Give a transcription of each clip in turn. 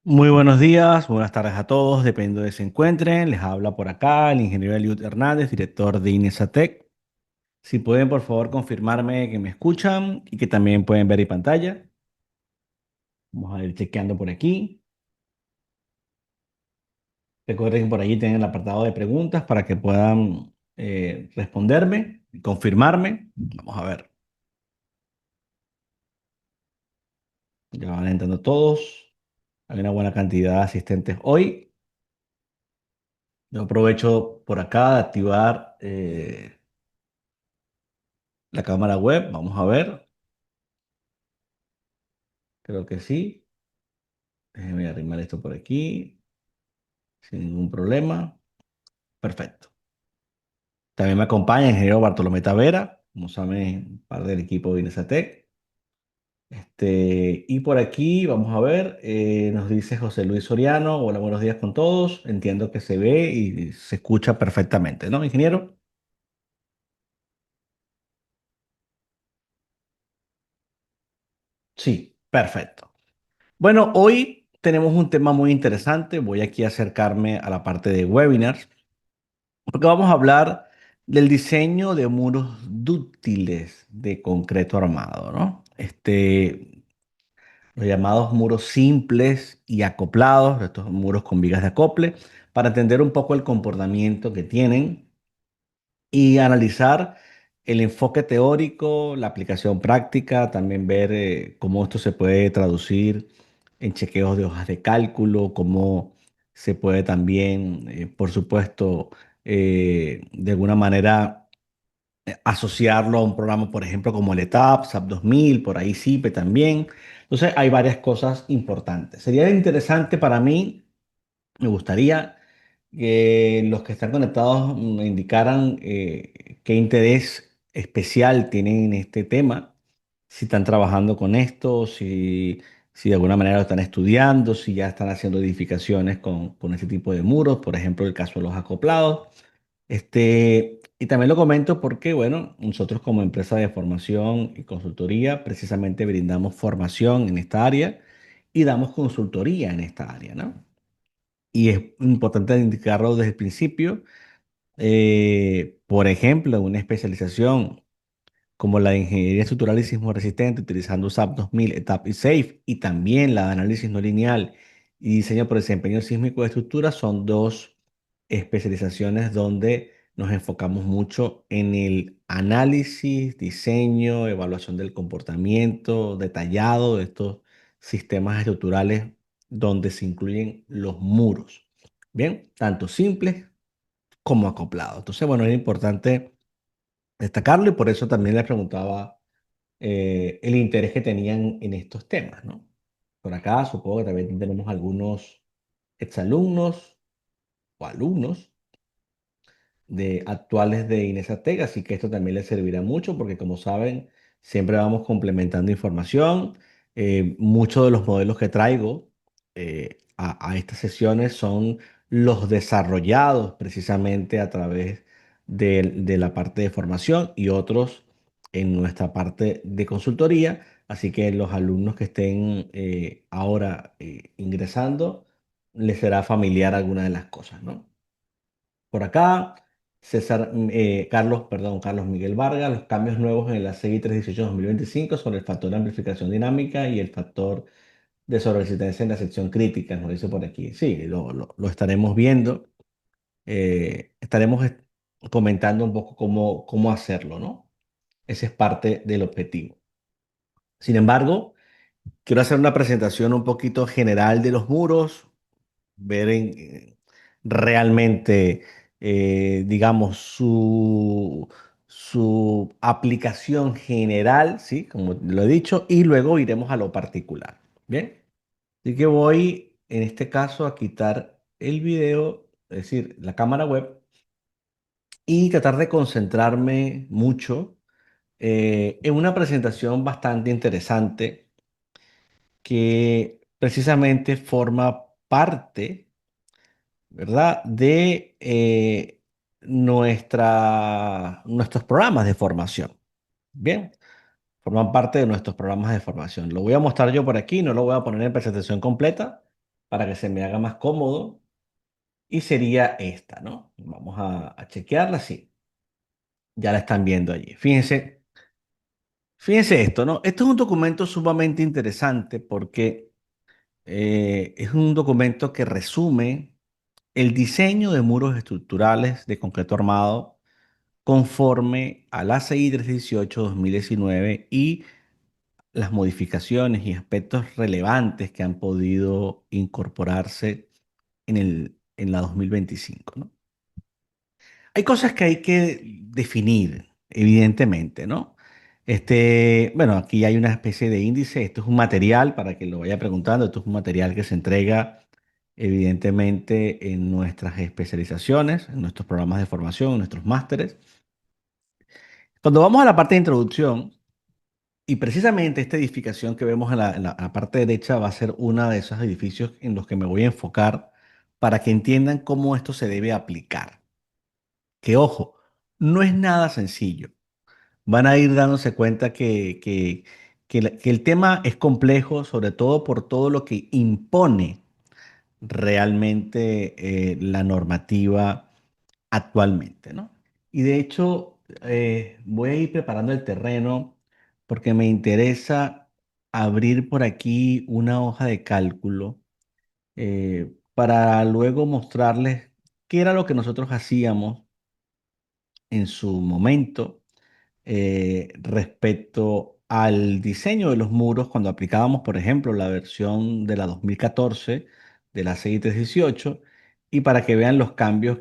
Muy buenos días, buenas tardes a todos, dependiendo de se encuentren. Les habla por acá el ingeniero Eliud Hernández, director de Inesatec. Si pueden, por favor, confirmarme que me escuchan y que también pueden ver mi pantalla. Vamos a ir chequeando por aquí. Recuerden que por allí tienen el apartado de preguntas para que puedan responderme y confirmarme. Vamos a ver. Ya van entrando todos. Hay una buena cantidad de asistentes hoy. Yo aprovecho por acá de activar la cámara web. Vamos a ver. Creo que sí. Déjenme arrimar esto por aquí sin ningún problema. Perfecto. También me acompaña el ingeniero Bartolomé Tavera, como saben, parte del equipo de Inesatec. Y por aquí, vamos a ver, nos dice José Luis Soriano. Hola, buenos días con todos. Entiendo que se ve y se escucha perfectamente, ¿no, ingeniero? Sí, perfecto. Bueno, hoy tenemos un tema muy interesante. Voy aquí a acercarme a la parte de webinars. Porque vamos a hablar del diseño de muros dúctiles de concreto armado, ¿no? Los llamados muros simples y acoplados, estos muros con vigas de acople, para entender un poco el comportamiento que tienen y analizar el enfoque teórico, la aplicación práctica, también ver cómo esto se puede traducir en chequeos de hojas de cálculo, cómo se puede también, por supuesto, de alguna manera asociarlo a un programa, por ejemplo, como el ETAP, SAP 2000, por ahí SIPE también. Entonces, hay varias cosas importantes. Sería interesante para mí, me gustaría que los que están conectados me indicaran qué interés especial tienen en este tema, si están trabajando con esto, si de alguna manera lo están estudiando, si ya están haciendo edificaciones con este tipo de muros, por ejemplo, el caso de los acoplados. Y también lo comento porque, bueno, nosotros como empresa de formación y consultoría precisamente brindamos formación en esta área y damos consultoría en esta área, ¿no? Y es importante indicarlo desde el principio. Por ejemplo, una especialización como la de ingeniería estructural y sismo resistente utilizando SAP 2000, ETAP y SAFE, y también la de análisis no lineal y diseño por desempeño sísmico de estructuras, son dos especializaciones donde nos enfocamos mucho en el análisis, diseño, evaluación del comportamiento detallado de estos sistemas estructurales donde se incluyen los muros. Bien, tanto simples como acoplados. Entonces, bueno, es importante destacarlo y por eso también les preguntaba el interés que tenían en estos temas, ¿no? Por acá supongo que también tenemos algunos exalumnos o alumnos de actuales de Inesatec, así que esto también les servirá mucho porque como saben, siempre vamos complementando información. Muchos de los modelos que traigo a estas sesiones son los desarrollados precisamente a través de la parte de formación y otros en nuestra parte de consultoría. Así que los alumnos que estén ahora ingresando, les será familiar alguna de las cosas, ¿no? Por acá, Carlos Miguel Vargas, los cambios nuevos en la CI 318-2025 sobre el factor de amplificación dinámica y el factor de sobreresistencia en la sección crítica, nos dice por aquí. Sí, lo estaremos viendo. Estaremos comentando un poco cómo hacerlo, ¿no? Ese es parte del objetivo. Sin embargo, quiero hacer una presentación un poquito general de los muros, ver realmente, digamos, su aplicación general, ¿sí? Como lo he dicho, y luego iremos a lo particular. Bien, así que voy en este caso a quitar el video, es decir, la cámara web, y tratar de concentrarme mucho en una presentación bastante interesante que precisamente forma parte, ¿verdad? De nuestros programas de formación. Bien, forman parte de nuestros programas de formación. Lo voy a mostrar yo por aquí, no lo voy a poner en presentación completa para que se me haga más cómodo y sería esta, ¿no? Vamos a chequearla, sí, ya la están viendo allí. Fíjense esto, ¿no? Esto es un documento sumamente interesante porque es un documento que resume el diseño de muros estructurales de concreto armado conforme a la CI 318-2019 y las modificaciones y aspectos relevantes que han podido incorporarse en la 2025, ¿no? Hay cosas que hay que definir, evidentemente, ¿no? Bueno, aquí hay una especie de índice. Esto es un material, para que lo vaya preguntando, esto es un material que se entrega, evidentemente, en nuestras especializaciones, en nuestros programas de formación, en nuestros másteres. Cuando vamos a la parte de introducción, y precisamente esta edificación que vemos en la parte derecha va a ser uno de esos edificios en los que me voy a enfocar para que entiendan cómo esto se debe aplicar. Que ojo, no es nada sencillo. Van a ir dándose cuenta que el tema es complejo, sobre todo por todo lo que impone realmente la normativa actualmente, ¿no? Y de hecho, voy a ir preparando el terreno porque me interesa abrir por aquí una hoja de cálculo para luego mostrarles qué era lo que nosotros hacíamos en su momento respecto al diseño de los muros cuando aplicábamos, por ejemplo, la versión de la 2014 de la 6318 y para que vean los cambios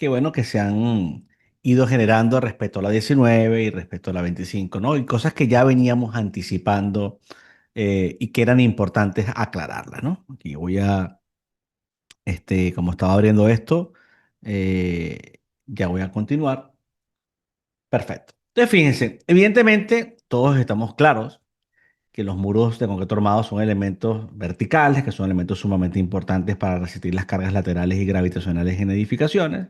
bueno, que se han ido generando respecto a la 19 y respecto a la 25, ¿no? Y cosas que ya veníamos anticipando y que eran importantes aclararlas, ¿no? Aquí voy a, como estaba abriendo esto, ya voy a continuar. Perfecto. Entonces, fíjense, evidentemente todos estamos claros que los muros de concreto armado son elementos verticales, que son elementos sumamente importantes para resistir las cargas laterales y gravitacionales en edificaciones,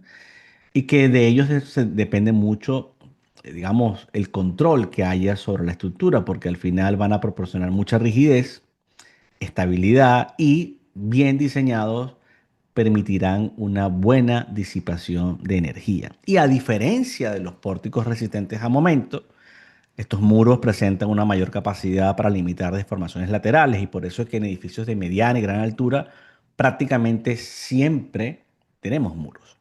y que de ellos depende mucho, digamos, el control que haya sobre la estructura, porque al final van a proporcionar mucha rigidez, estabilidad y bien diseñados permitirán una buena disipación de energía. Y a diferencia de los pórticos resistentes a momento, estos muros presentan una mayor capacidad para limitar deformaciones laterales y por eso es que en edificios de mediana y gran altura prácticamente siempre tenemos muros.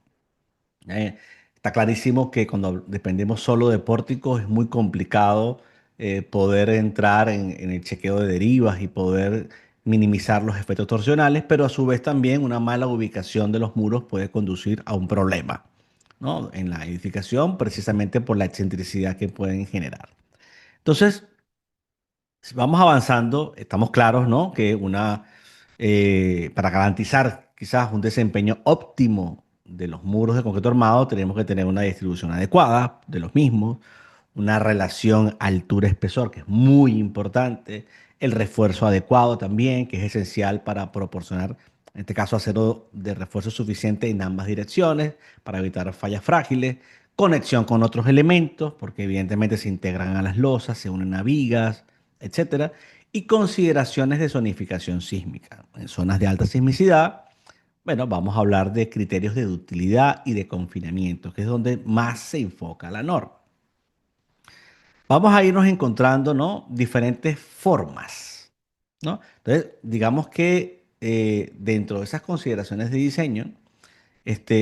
Eh, Está clarísimo que cuando dependemos solo de pórticos es muy complicado poder entrar en el chequeo de derivas y poder minimizar los efectos torsionales, pero a su vez también una mala ubicación de los muros puede conducir a un problema, ¿no? En la edificación, precisamente por la excentricidad que pueden generar. Entonces, si vamos avanzando, estamos claros, ¿no? Que para garantizar quizás un desempeño óptimo de los muros de concreto armado, tenemos que tener una distribución adecuada de los mismos, una relación altura-espesor, que es muy importante, el refuerzo adecuado también, que es esencial para proporcionar, en este caso, acero de refuerzo suficiente en ambas direcciones para evitar fallas frágiles, conexión con otros elementos, porque evidentemente se integran a las losas, se unen a vigas, etcétera, y consideraciones de zonificación sísmica. En zonas de alta sismicidad, bueno, vamos a hablar de criterios de ductilidad y de confinamiento, que es donde más se enfoca la norma. Vamos a irnos encontrando, ¿no? Diferentes formas, ¿no? Entonces, digamos que dentro de esas consideraciones de diseño,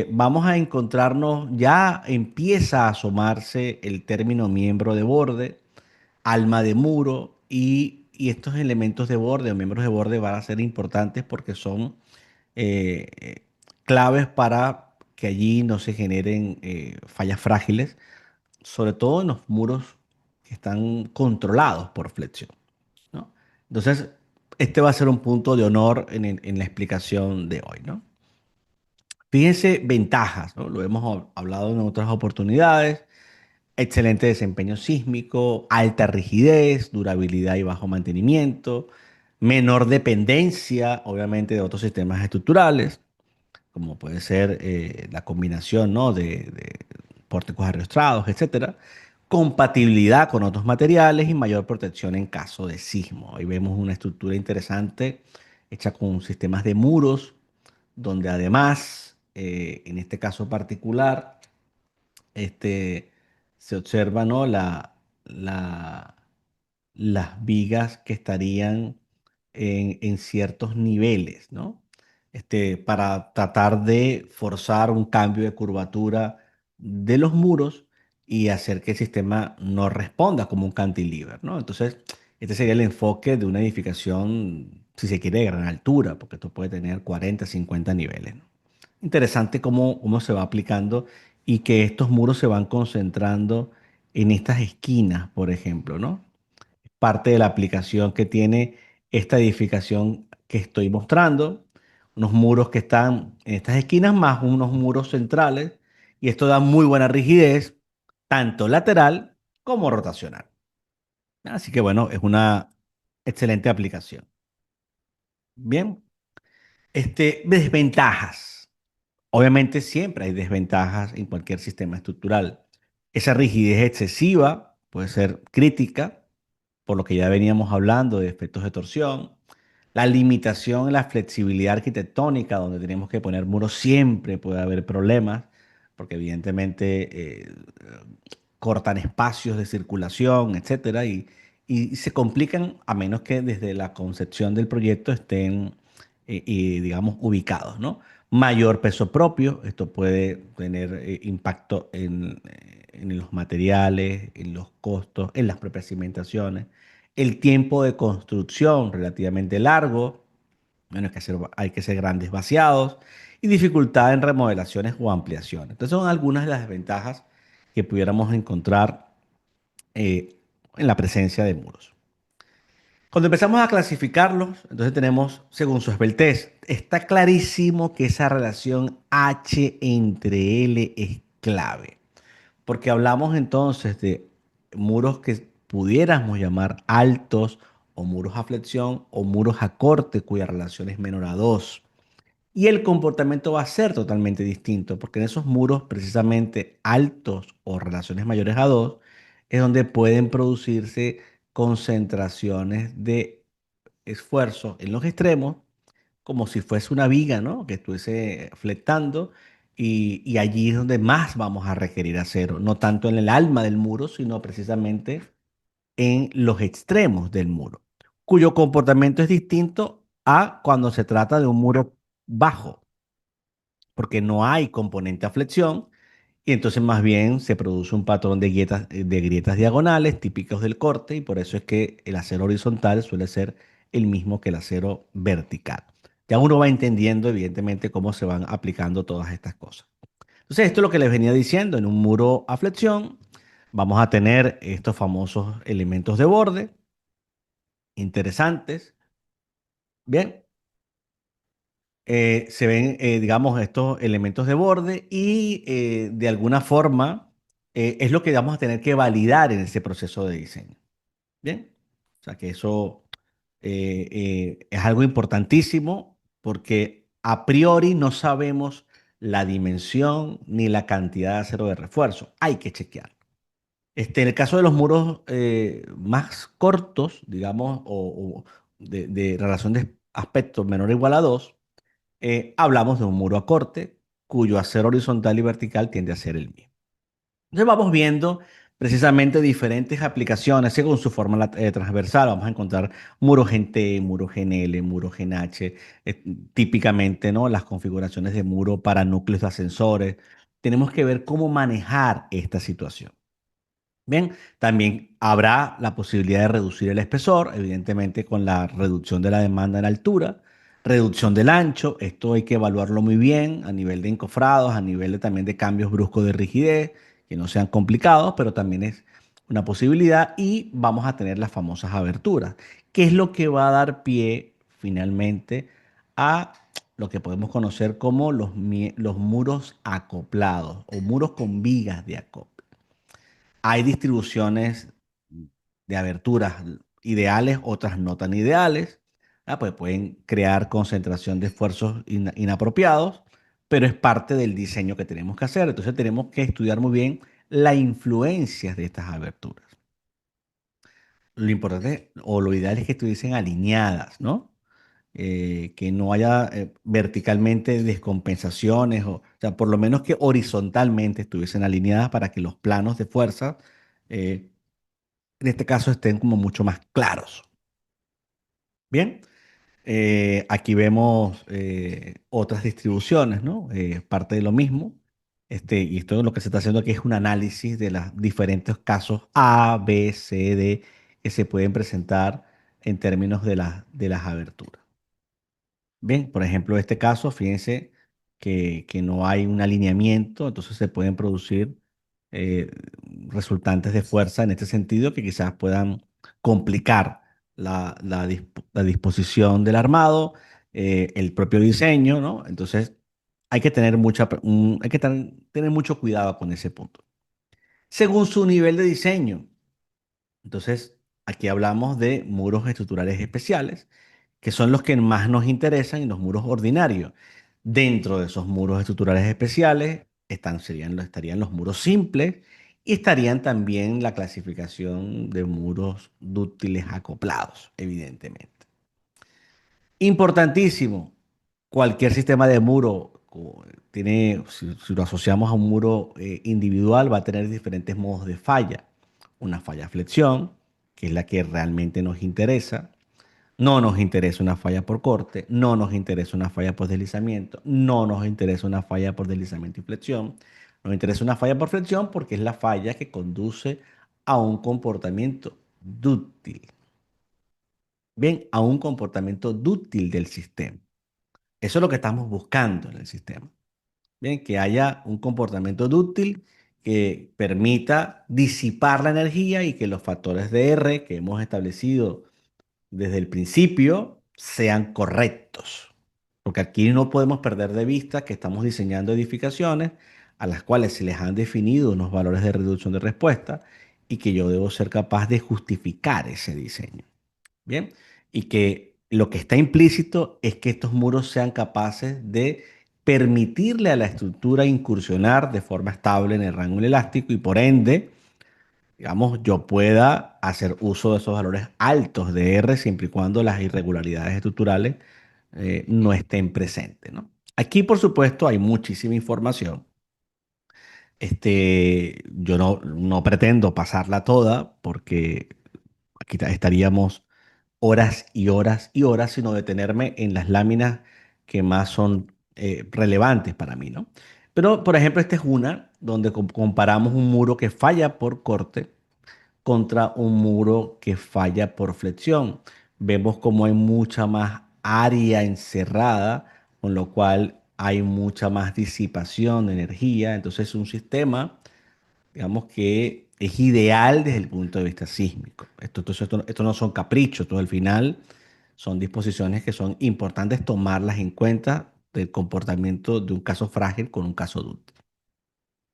vamos a encontrarnos, ya empieza a asomarse el término miembro de borde, alma de muro y estos elementos de borde o miembros de borde van a ser importantes porque son claves para que allí no se generen fallas frágiles, sobre todo en los muros que están controlados por flexión, ¿no? Entonces, este va a ser un punto de honor en la explicación de hoy, ¿no? Fíjense ventajas, ¿no? Lo hemos hablado en otras oportunidades. Excelente desempeño sísmico, alta rigidez, durabilidad y bajo mantenimiento, menor dependencia, obviamente, de otros sistemas estructurales, como puede ser la combinación, ¿no? de pórticos arrastrados, etcétera. Compatibilidad con otros materiales y mayor protección en caso de sismo. Ahí vemos una estructura interesante hecha con sistemas de muros, donde además, en este caso particular, se observa, ¿no? La, las vigas que estarían en ciertos niveles, ¿no? Para tratar de forzar un cambio de curvatura de los muros y hacer que el sistema no responda como un cantilever, ¿no? Entonces, este sería el enfoque de una edificación, si se quiere, de gran altura, porque esto puede tener 40, 50 niveles, ¿no? Interesante cómo se va aplicando y que estos muros se van concentrando en estas esquinas, por ejemplo, ¿no? Parte de la aplicación que tiene esta edificación que estoy mostrando, unos muros que están en estas esquinas más unos muros centrales, y esto da muy buena rigidez, tanto lateral como rotacional. Así que bueno, es una excelente aplicación. Bien, desventajas. Obviamente siempre hay desventajas en cualquier sistema estructural. Esa rigidez excesiva puede ser crítica, por lo que ya veníamos hablando de efectos de torsión. La limitación en la flexibilidad arquitectónica, donde tenemos que poner muros, siempre puede haber problemas, porque evidentemente cortan espacios de circulación, etcétera, y se complican a menos que desde la concepción del proyecto estén, digamos, ubicados, ¿no? Mayor peso propio, esto puede tener impacto en los materiales, en los costos, en las propias cimentaciones. El tiempo de construcción relativamente largo, bueno, hay que hacer grandes vaciados y dificultad en remodelaciones o ampliaciones. Entonces son algunas de las desventajas que pudiéramos encontrar eh, en la presencia de muros. Cuando empezamos a clasificarlos, entonces tenemos, según su esbeltez, está clarísimo que esa relación H entre L es clave, porque hablamos entonces de muros que pudiéramos llamar altos o muros a flexión o muros a corte cuya relación es menor a 2. Y el comportamiento va a ser totalmente distinto, porque en esos muros precisamente altos o relaciones mayores a 2 es donde pueden producirse concentraciones de esfuerzo en los extremos, como si fuese una viga, ¿no? Que estuviese fletando, y allí es donde más vamos a requerir acero, no tanto en el alma del muro, sino precisamente en los extremos del muro, cuyo comportamiento es distinto a cuando se trata de un muro bajo, porque no hay componente a flexión y entonces más bien se produce un patrón de grietas diagonales típicos del corte, y por eso es que el acero horizontal suele ser el mismo que el acero vertical. Ya uno va entendiendo evidentemente cómo se van aplicando todas estas cosas. Entonces esto es lo que les venía diciendo: en un muro a flexión vamos a tener estos famosos elementos de borde interesantes. Bien, se ven, digamos, estos elementos de borde y de alguna forma es lo que vamos a tener que validar en ese proceso de diseño. Bien, o sea que eso es algo importantísimo, porque a priori no sabemos la dimensión ni la cantidad de acero de refuerzo. Hay que chequear. En el caso de los muros más cortos, digamos, o de relación de aspecto menor o igual a 2, hablamos de un muro a corte cuyo acero horizontal y vertical tiende a ser el mismo. Entonces vamos viendo precisamente diferentes aplicaciones según su forma transversal. Vamos a encontrar muros en T, muros en L, muros en H, típicamente, ¿no? Las configuraciones de muro para núcleos de ascensores. Tenemos que ver cómo manejar esta situación. Bien, también habrá la posibilidad de reducir el espesor, evidentemente con la reducción de la demanda en altura, reducción del ancho. Esto hay que evaluarlo muy bien a nivel de encofrados, a nivel de, también de cambios bruscos de rigidez, que no sean complicados, pero también es una posibilidad. Y vamos a tener las famosas aberturas, que es lo que va a dar pie finalmente a lo que podemos conocer como los muros acoplados o muros con vigas de acople. Hay distribuciones de aberturas ideales, otras no tan ideales. Pues pueden crear concentración de esfuerzos inapropiados, pero es parte del diseño que tenemos que hacer. Entonces tenemos que estudiar muy bien las influencias de estas aberturas. Lo importante o lo ideal es que estuviesen alineadas, ¿no? que no haya verticalmente descompensaciones, o sea, por lo menos que horizontalmente estuviesen alineadas para que los planos de fuerza, eh, en este caso, estén como mucho más claros. Bien. Aquí vemos otras distribuciones, ¿no? Parte de lo mismo. Y esto lo que se está haciendo aquí es un análisis de los diferentes casos A, B, C, D que se pueden presentar en términos de las aberturas. Bien, por ejemplo, este caso, fíjense que no hay un alineamiento, entonces se pueden producir eh, resultantes de fuerza en este sentido que quizás puedan complicar la disposición del armado, el propio diseño, ¿no? Entonces hay que tener hay que tener mucho cuidado con ese punto. Según su nivel de diseño, entonces aquí hablamos de muros estructurales especiales que son los que más nos interesan y los muros ordinarios. Dentro de esos muros estructurales especiales estarían los muros simples y estarían también la clasificación de muros dúctiles acoplados, evidentemente. Importantísimo, cualquier sistema de muro si lo asociamos a un muro individual, va a tener diferentes modos de falla. Una falla flexión, que es la que realmente nos interesa. No nos interesa una falla por corte, no nos interesa una falla por deslizamiento, no nos interesa una falla por deslizamiento y flexión. Nos interesa una falla por flexión porque es la falla que conduce a un comportamiento dúctil. Bien, a un comportamiento dúctil del sistema. Eso es lo que estamos buscando en el sistema. Bien, que haya un comportamiento dúctil que permita disipar la energía y que los factores de R que hemos establecido desde el principio sean correctos. Porque aquí no podemos perder de vista que estamos diseñando edificaciones a las cuales se les han definido unos valores de reducción de respuesta y que yo debo ser capaz de justificar ese diseño. Bien, y que lo que está implícito es que estos muros sean capaces de permitirle a la estructura incursionar de forma estable en el rango elástico y por ende digamos, yo pueda hacer uso de esos valores altos de R siempre y cuando las irregularidades estructurales no estén presentes, ¿no? Aquí, por supuesto, hay muchísima información. Yo no pretendo pasarla toda porque aquí estaríamos horas y horas y horas, sino detenerme en las láminas que más son relevantes para mí, ¿no? Pero, por ejemplo, esta es una donde comparamos un muro que falla por corte contra un muro que falla por flexión. Vemos como hay mucha más área encerrada, con lo cual hay mucha más disipación de energía. Entonces es un sistema, digamos, que es ideal desde el punto de vista sísmico. Esto no son caprichos, esto al final son disposiciones que son importantes tomarlas en cuenta del comportamiento de un caso frágil con un caso dúctil.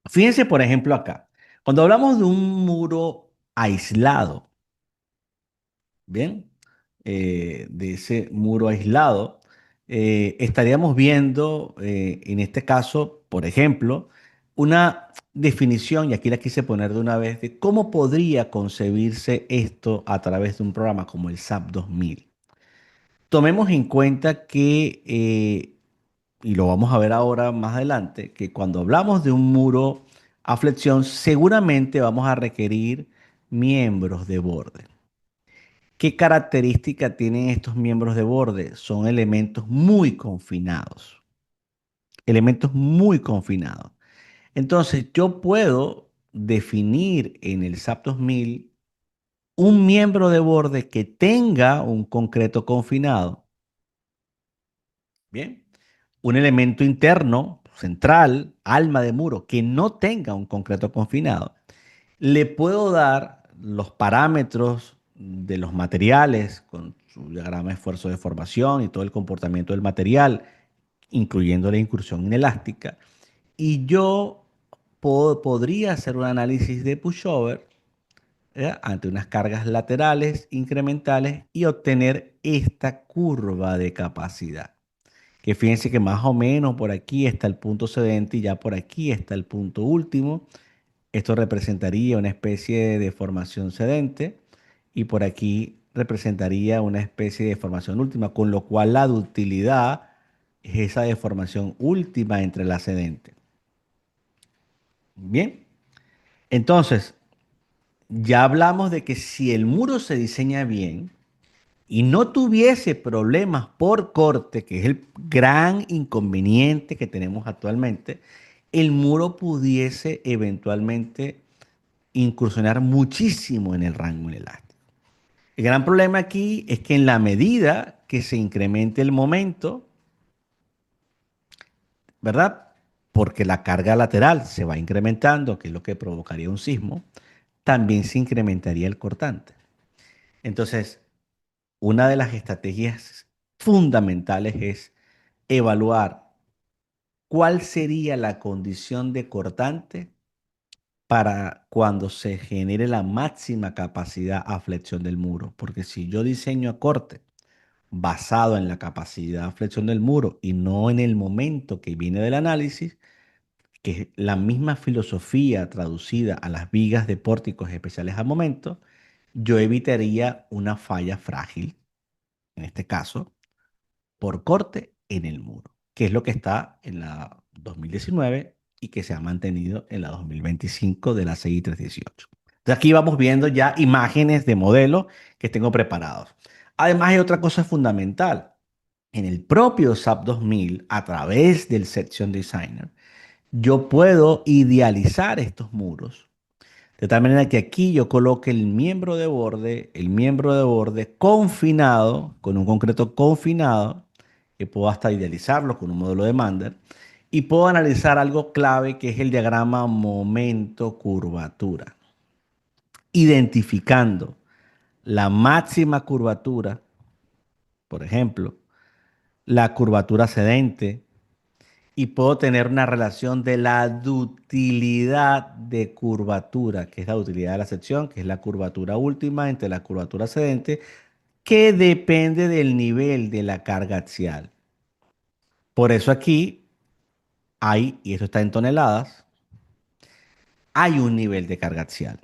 Fíjense, por ejemplo, acá. Cuando hablamos de un muro aislado, bien, de ese muro aislado, estaríamos viendo, en este caso, por ejemplo, una definición, y aquí la quise poner de una vez, de cómo podría concebirse esto a través de un programa como el SAP 2000. Tomemos en cuenta que, y lo vamos a ver ahora más adelante, que cuando hablamos de un muro a flexión, seguramente vamos a requerir miembros de borde. ¿Qué característica tienen estos miembros de borde? Son elementos muy confinados. Elementos muy confinados. Entonces, yo puedo definir en el SAP 2000 un miembro de borde que tenga un concreto confinado. Bien. Un elemento interno, central, alma de muro, que no tenga un concreto confinado. Le puedo dar los parámetros de los materiales con su diagrama de esfuerzo de formación y todo el comportamiento del material, incluyendo la incursión inelástica. Y yo podría hacer un análisis de pushover ante unas cargas laterales incrementales y obtener esta curva de capacidad. Que fíjense que más o menos por aquí está el punto cedente y ya por aquí está el punto último. Esto representaría una especie de deformación cedente y por aquí representaría una especie de deformación última, con lo cual la ductilidad es esa deformación última entre la sedente. Bien, entonces ya hablamos de que si el muro se diseña bien y no tuviese problemas por corte, que es el gran inconveniente que tenemos actualmente, el muro pudiese eventualmente incursionar muchísimo en el rango inelástico. El gran problema aquí es que en la medida que se incremente el momento, ¿verdad? Porque la carga lateral se va incrementando, que es lo que provocaría un sismo, también se incrementaría el cortante. Entonces, una de las estrategias fundamentales es evaluar cuál sería la condición de cortante para cuando se genere la máxima capacidad a flexión del muro. Porque si yo diseño a corte basado en la capacidad de flexión del muro y no en el momento que viene del análisis, que es la misma filosofía traducida a las vigas de pórticos especiales al momento, yo evitaría una falla frágil, en este caso, por corte en el muro, que es lo que está en la 2019 y que se ha mantenido en la 2025 de la CI 318. Entonces aquí vamos viendo ya imágenes de modelos que tengo preparados. Además hay otra cosa fundamental. En el propio SAP 2000, a través del Section Designer, yo puedo idealizar estos muros de tal manera que aquí yo coloque el miembro de borde confinado, con un concreto confinado, que puedo hasta idealizarlo con un modelo de Mander, y puedo analizar algo clave que es el diagrama momento-curvatura, identificando la máxima curvatura, por ejemplo, la curvatura cedente, y puedo tener una relación de la ductilidad de curvatura, que es la ductilidad de la sección, que es la curvatura última entre la curvatura cedente, que depende del nivel de la carga axial. Por eso aquí hay, y eso está en toneladas, hay un nivel de carga axial.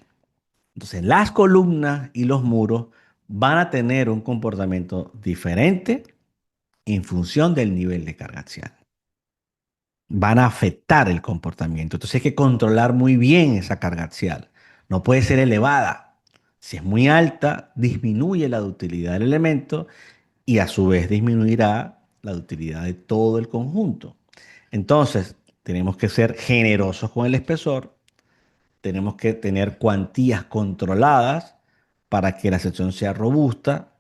Entonces, las columnas y los muros van a tener un comportamiento diferente en función del nivel de carga axial. Van a afectar el comportamiento. Entonces hay que controlar muy bien esa carga axial. No puede ser elevada. Si es muy alta, disminuye la ductilidad del elemento y a su vez disminuirá la ductilidad de todo el conjunto. Entonces, tenemos que ser generosos con el espesor, tenemos que tener cuantías controladas para que la sección sea robusta,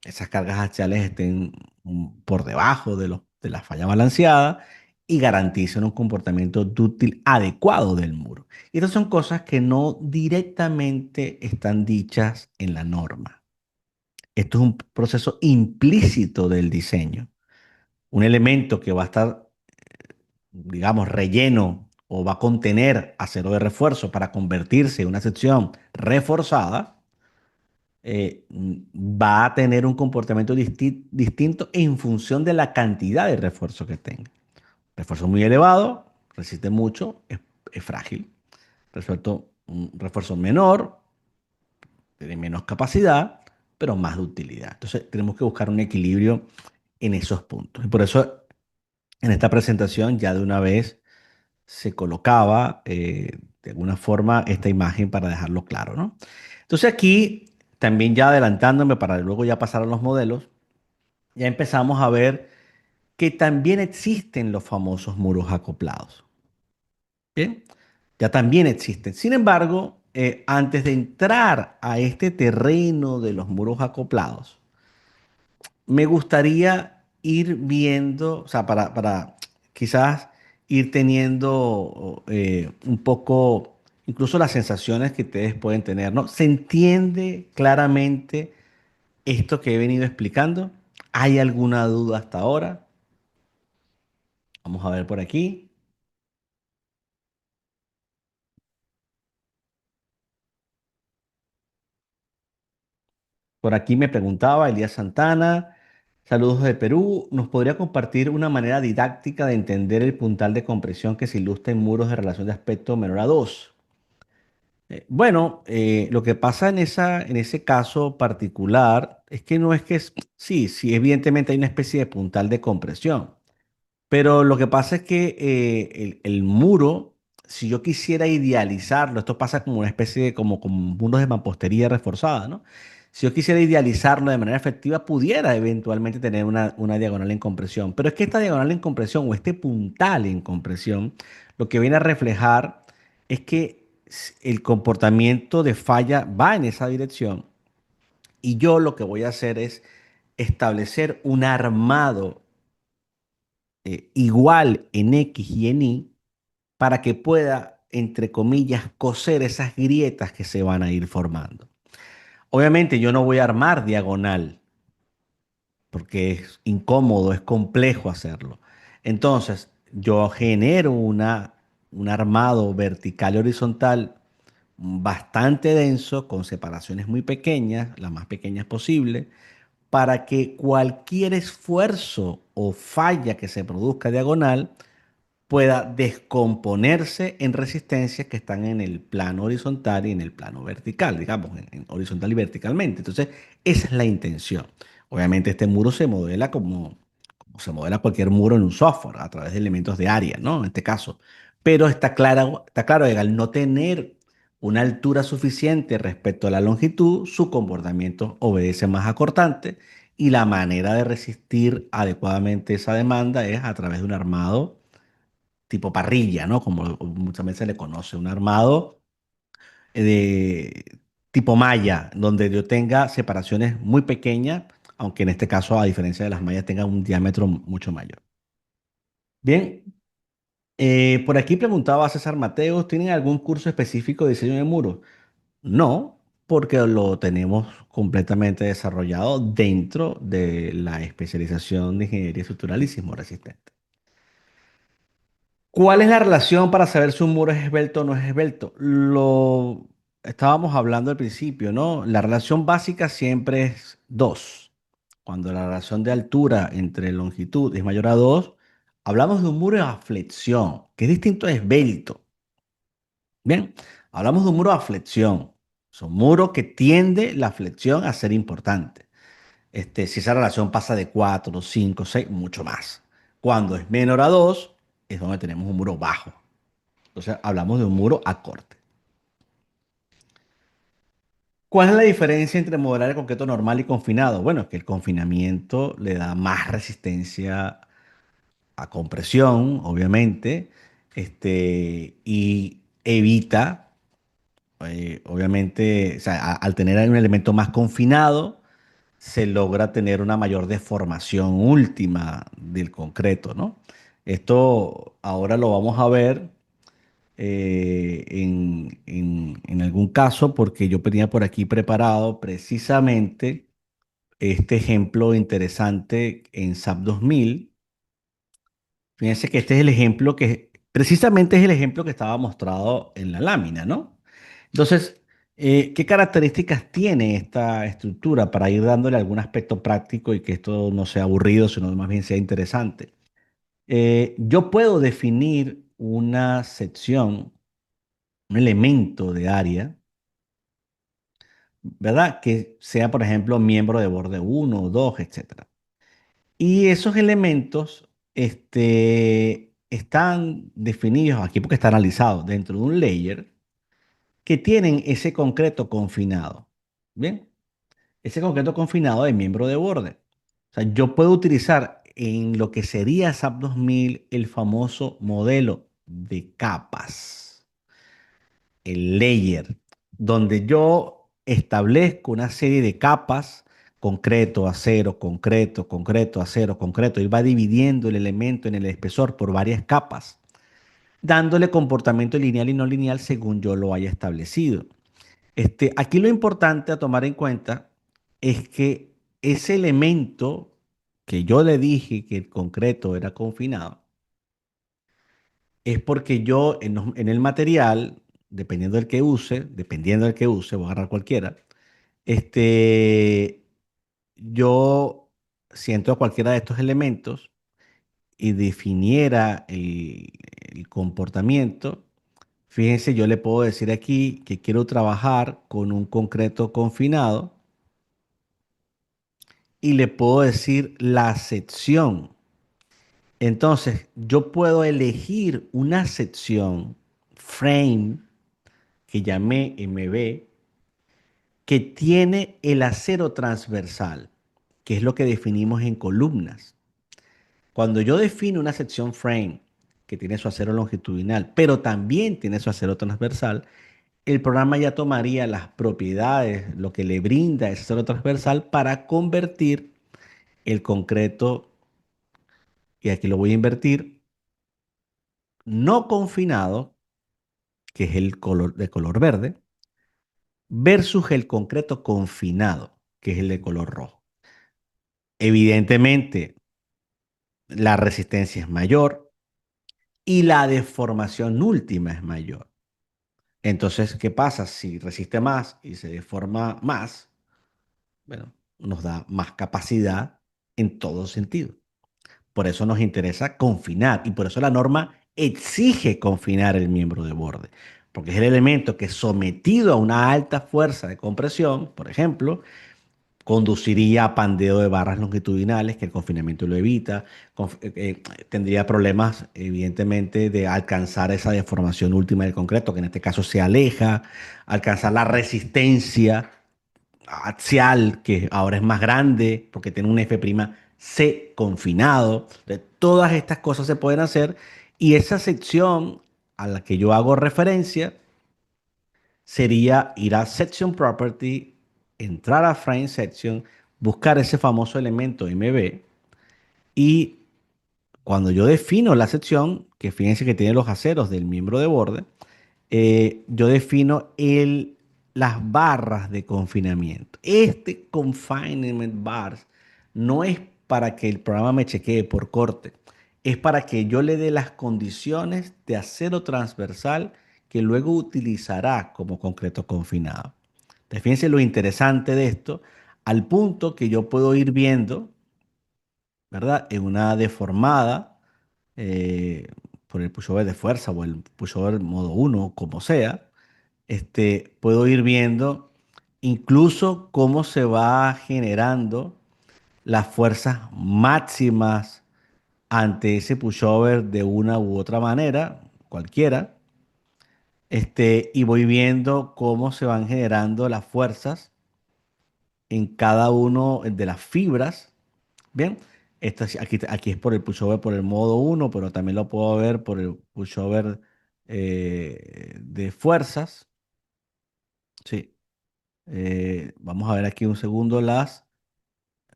esas cargas axiales estén por debajo de la falla balanceada y garanticen un comportamiento dúctil adecuado del muro. Y estas son cosas que no directamente están dichas en la norma. Esto es un proceso implícito del diseño. Un elemento que va a estar, digamos, relleno o va a contener acero de refuerzo para convertirse en una sección reforzada, va a tener un comportamiento distinto en función de la cantidad de refuerzo que tenga. Refuerzo muy elevado, resiste mucho, es frágil. Un refuerzo menor, tiene menos capacidad, pero más de utilidad. Entonces tenemos que buscar un equilibrio en esos puntos. Y por eso en esta presentación ya de una vez se colocaba de alguna forma esta imagen para dejarlo claro, ¿no? Entonces aquí, también ya adelantándome para luego ya pasar a los modelos, ya empezamos a ver que también existen los famosos muros acoplados. ¿Bien? Ya también existen. Sin embargo, antes de entrar a este terreno de los muros acoplados, me gustaría ir viendo, o sea, para quizás ir teniendo un poco, incluso las sensaciones que ustedes pueden tener, ¿no? ¿Se entiende claramente esto que he venido explicando? ¿Hay alguna duda hasta ahora? Vamos a ver por aquí. Por aquí me preguntaba Elías Santana, saludos de Perú, ¿nos podría compartir una manera didáctica de entender el puntal de compresión que se ilustra en muros de relación de aspecto menor a 2? Lo que pasa en ese caso particular es que no es que sí, sí, evidentemente hay una especie de puntal de compresión, pero lo que pasa es que el muro, si yo quisiera idealizarlo, esto pasa como una especie de, como muros de mampostería reforzada, ¿no? Si yo quisiera idealizarlo de manera efectiva, pudiera eventualmente tener una diagonal en compresión. Pero es que esta diagonal en compresión o este puntal en compresión, lo que viene a reflejar es que el comportamiento de falla va en esa dirección. Y yo lo que voy a hacer es establecer un armado igual en X y en Y para que pueda, entre comillas, coser esas grietas que se van a ir formando. Obviamente yo no voy a armar diagonal porque es incómodo, es complejo hacerlo. Entonces yo genero un armado vertical y horizontal bastante denso, con separaciones muy pequeñas, las más pequeñas posible, para que cualquier esfuerzo o falla que se produzca diagonal pueda descomponerse en resistencias que están en el plano horizontal y en el plano vertical, digamos, en horizontal y verticalmente. Entonces, esa es la intención. Obviamente, este muro se modela como se modela cualquier muro en un software, a través de elementos de área, ¿no? En este caso. Pero está claro que al no tener una altura suficiente respecto a la longitud, su comportamiento obedece más a cortante y la manera de resistir adecuadamente esa demanda es a través de un armado tipo parrilla, ¿no? Como muchas veces se le conoce, un armado de tipo malla, donde yo tenga separaciones muy pequeñas, aunque en este caso, a diferencia de las mallas, tenga un diámetro mucho mayor. Bien, por aquí preguntaba César Mateos, ¿tienen algún curso específico de diseño de muros? No, porque lo tenemos completamente desarrollado dentro de la especialización de ingeniería estructural y sismo resistente. ¿Cuál es la relación para saber si un muro es esbelto o no es esbelto? Lo estábamos hablando al principio, ¿no? La relación básica siempre es 2. Cuando la relación de altura entre longitud es mayor a 2, hablamos de un muro a flexión, que es distinto a esbelto. Bien, hablamos de un muro a flexión. Es un muro que tiende la flexión a ser importante. Si esa relación pasa de 4, 5, 6, mucho más. Cuando es menor a 2, es donde tenemos un muro bajo. Entonces hablamos de un muro a corte. ¿Cuál es la diferencia entre modelar el concreto normal y confinado? Bueno, es que el confinamiento le da más resistencia a compresión, obviamente, y evita, obviamente, o sea, al tener un elemento más confinado, se logra tener una mayor deformación última del concreto, ¿no? Esto ahora lo vamos a ver en algún caso, porque yo tenía por aquí preparado precisamente este ejemplo interesante en SAP 2000. Fíjense que este es el ejemplo que, precisamente es el ejemplo que estaba mostrado en la lámina, ¿no? Entonces, ¿qué características tiene esta estructura para ir dándole algún aspecto práctico y que esto no sea aburrido, sino más bien sea interesante? Yo puedo definir una sección, un elemento de área, ¿verdad? Que sea, por ejemplo, miembro de borde uno, 2, etcétera. Y esos elementos están definidos aquí porque está analizado dentro de un layer que tienen ese concreto confinado. Bien, ese concreto confinado de miembro de borde. O sea, yo puedo utilizar en lo que sería SAP 2000 el famoso modelo de capas, el layer, donde yo establezco una serie de capas, concreto, acero, concreto, concreto, acero, concreto, y va dividiendo el elemento en el espesor por varias capas, dándole comportamiento lineal y no lineal según yo lo haya establecido. Aquí lo importante a tomar en cuenta es que ese elemento que yo le dije que el concreto era confinado, es porque yo en el material, dependiendo del que use, voy a agarrar cualquiera, este, yo siento cualquiera de estos elementos y definiera el comportamiento, Fíjense, yo le puedo decir aquí que quiero trabajar con un concreto confinado y le puedo decir la sección. Entonces, yo puedo elegir una sección frame que llamé MB que tiene el acero transversal, que es lo que definimos en columnas. Cuando yo defino una sección frame que tiene su acero longitudinal, pero también tiene su acero transversal, el programa ya tomaría las propiedades, lo que le brinda ese acero transversal para convertir el concreto, y aquí lo voy a invertir, no confinado, que es el color de color verde, versus el concreto confinado, que es el de color rojo. Evidentemente, la resistencia es mayor y la deformación última es mayor. Entonces, ¿qué pasa? Si resiste más y se deforma más, bueno, nos da más capacidad en todo sentido. Por eso nos interesa confinar y por eso la norma exige confinar el miembro de borde, porque es el elemento que sometido a una alta fuerza de compresión, por ejemplo, conduciría a pandeo de barras longitudinales, que el confinamiento lo evita, tendría problemas, evidentemente, de alcanzar esa deformación última del concreto, que en este caso se aleja, alcanzar la resistencia axial, que ahora es más grande, porque tiene un F'C confinado. Entonces, todas estas cosas se pueden hacer y esa sección a la que yo hago referencia sería ir a Section Property, entrar a Frame Section, buscar ese famoso elemento MB y cuando yo defino la sección, que fíjense que tiene los aceros del miembro de borde, yo defino las barras de confinamiento. Este confinement bars no es para que el programa me chequee por corte, es para que yo le dé las condiciones de acero transversal que luego utilizará como concreto confinado. Entonces, fíjense lo interesante de esto, al punto que yo puedo ir viendo, ¿verdad? En una deformada, eh, por el pushover de fuerza o el pushover modo uno, como sea, puedo ir viendo incluso cómo se va generando las fuerzas máximas ante ese pushover de una u otra manera, cualquiera, y voy viendo cómo se van generando las fuerzas en cada uno de las fibras. Bien, aquí es por el pushover por el modo uno, pero también lo puedo ver por el pushover de fuerzas. Sí. Vamos a ver aquí un segundo las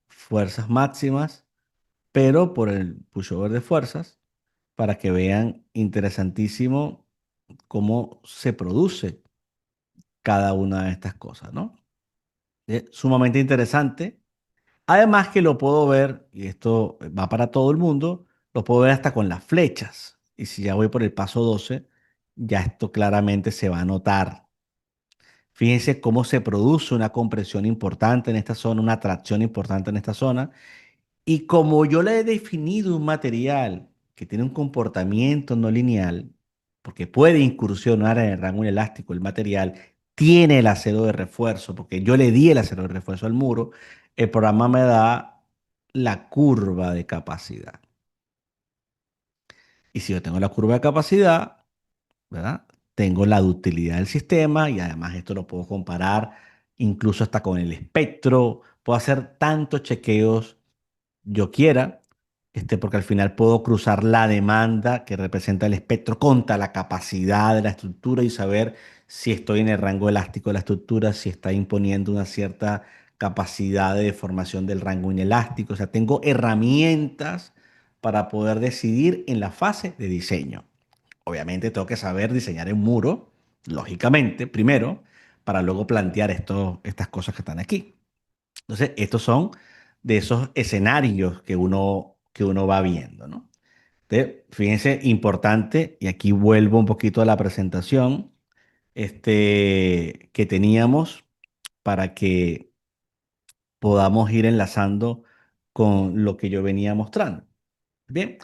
fuerzas máximas, pero por el pushover de fuerzas, para que vean interesantísimo cómo se produce cada una de estas cosas, ¿no? Es sumamente interesante. Además que lo puedo ver, y esto va para todo el mundo, lo puedo ver hasta con las flechas. Y si ya voy por el paso 12, ya esto claramente se va a notar. Fíjense cómo se produce una compresión importante en esta zona, una tracción importante en esta zona. Y como yo le he definido un material que tiene un comportamiento no lineal, porque puede incursionar en el rango inelástico, el material tiene el acero de refuerzo, porque yo le di el acero de refuerzo al muro, el programa me da la curva de capacidad. Y si yo tengo la curva de capacidad, ¿verdad? Tengo la ductilidad del sistema y además esto lo puedo comparar incluso hasta con el espectro. Puedo hacer tantos chequeos yo quiera, porque al final puedo cruzar la demanda que representa el espectro contra la capacidad de la estructura y saber si estoy en el rango elástico de la estructura, si está imponiendo una cierta capacidad de deformación del rango inelástico. O sea, tengo herramientas para poder decidir en la fase de diseño. Obviamente tengo que saber diseñar un muro, lógicamente, primero, para luego plantear estas cosas que están aquí. Entonces, estos son de esos escenarios que uno va viendo, ¿no? Entonces, fíjense, importante, y aquí vuelvo un poquito a la presentación que teníamos para que podamos ir enlazando con lo que yo venía mostrando. Bien,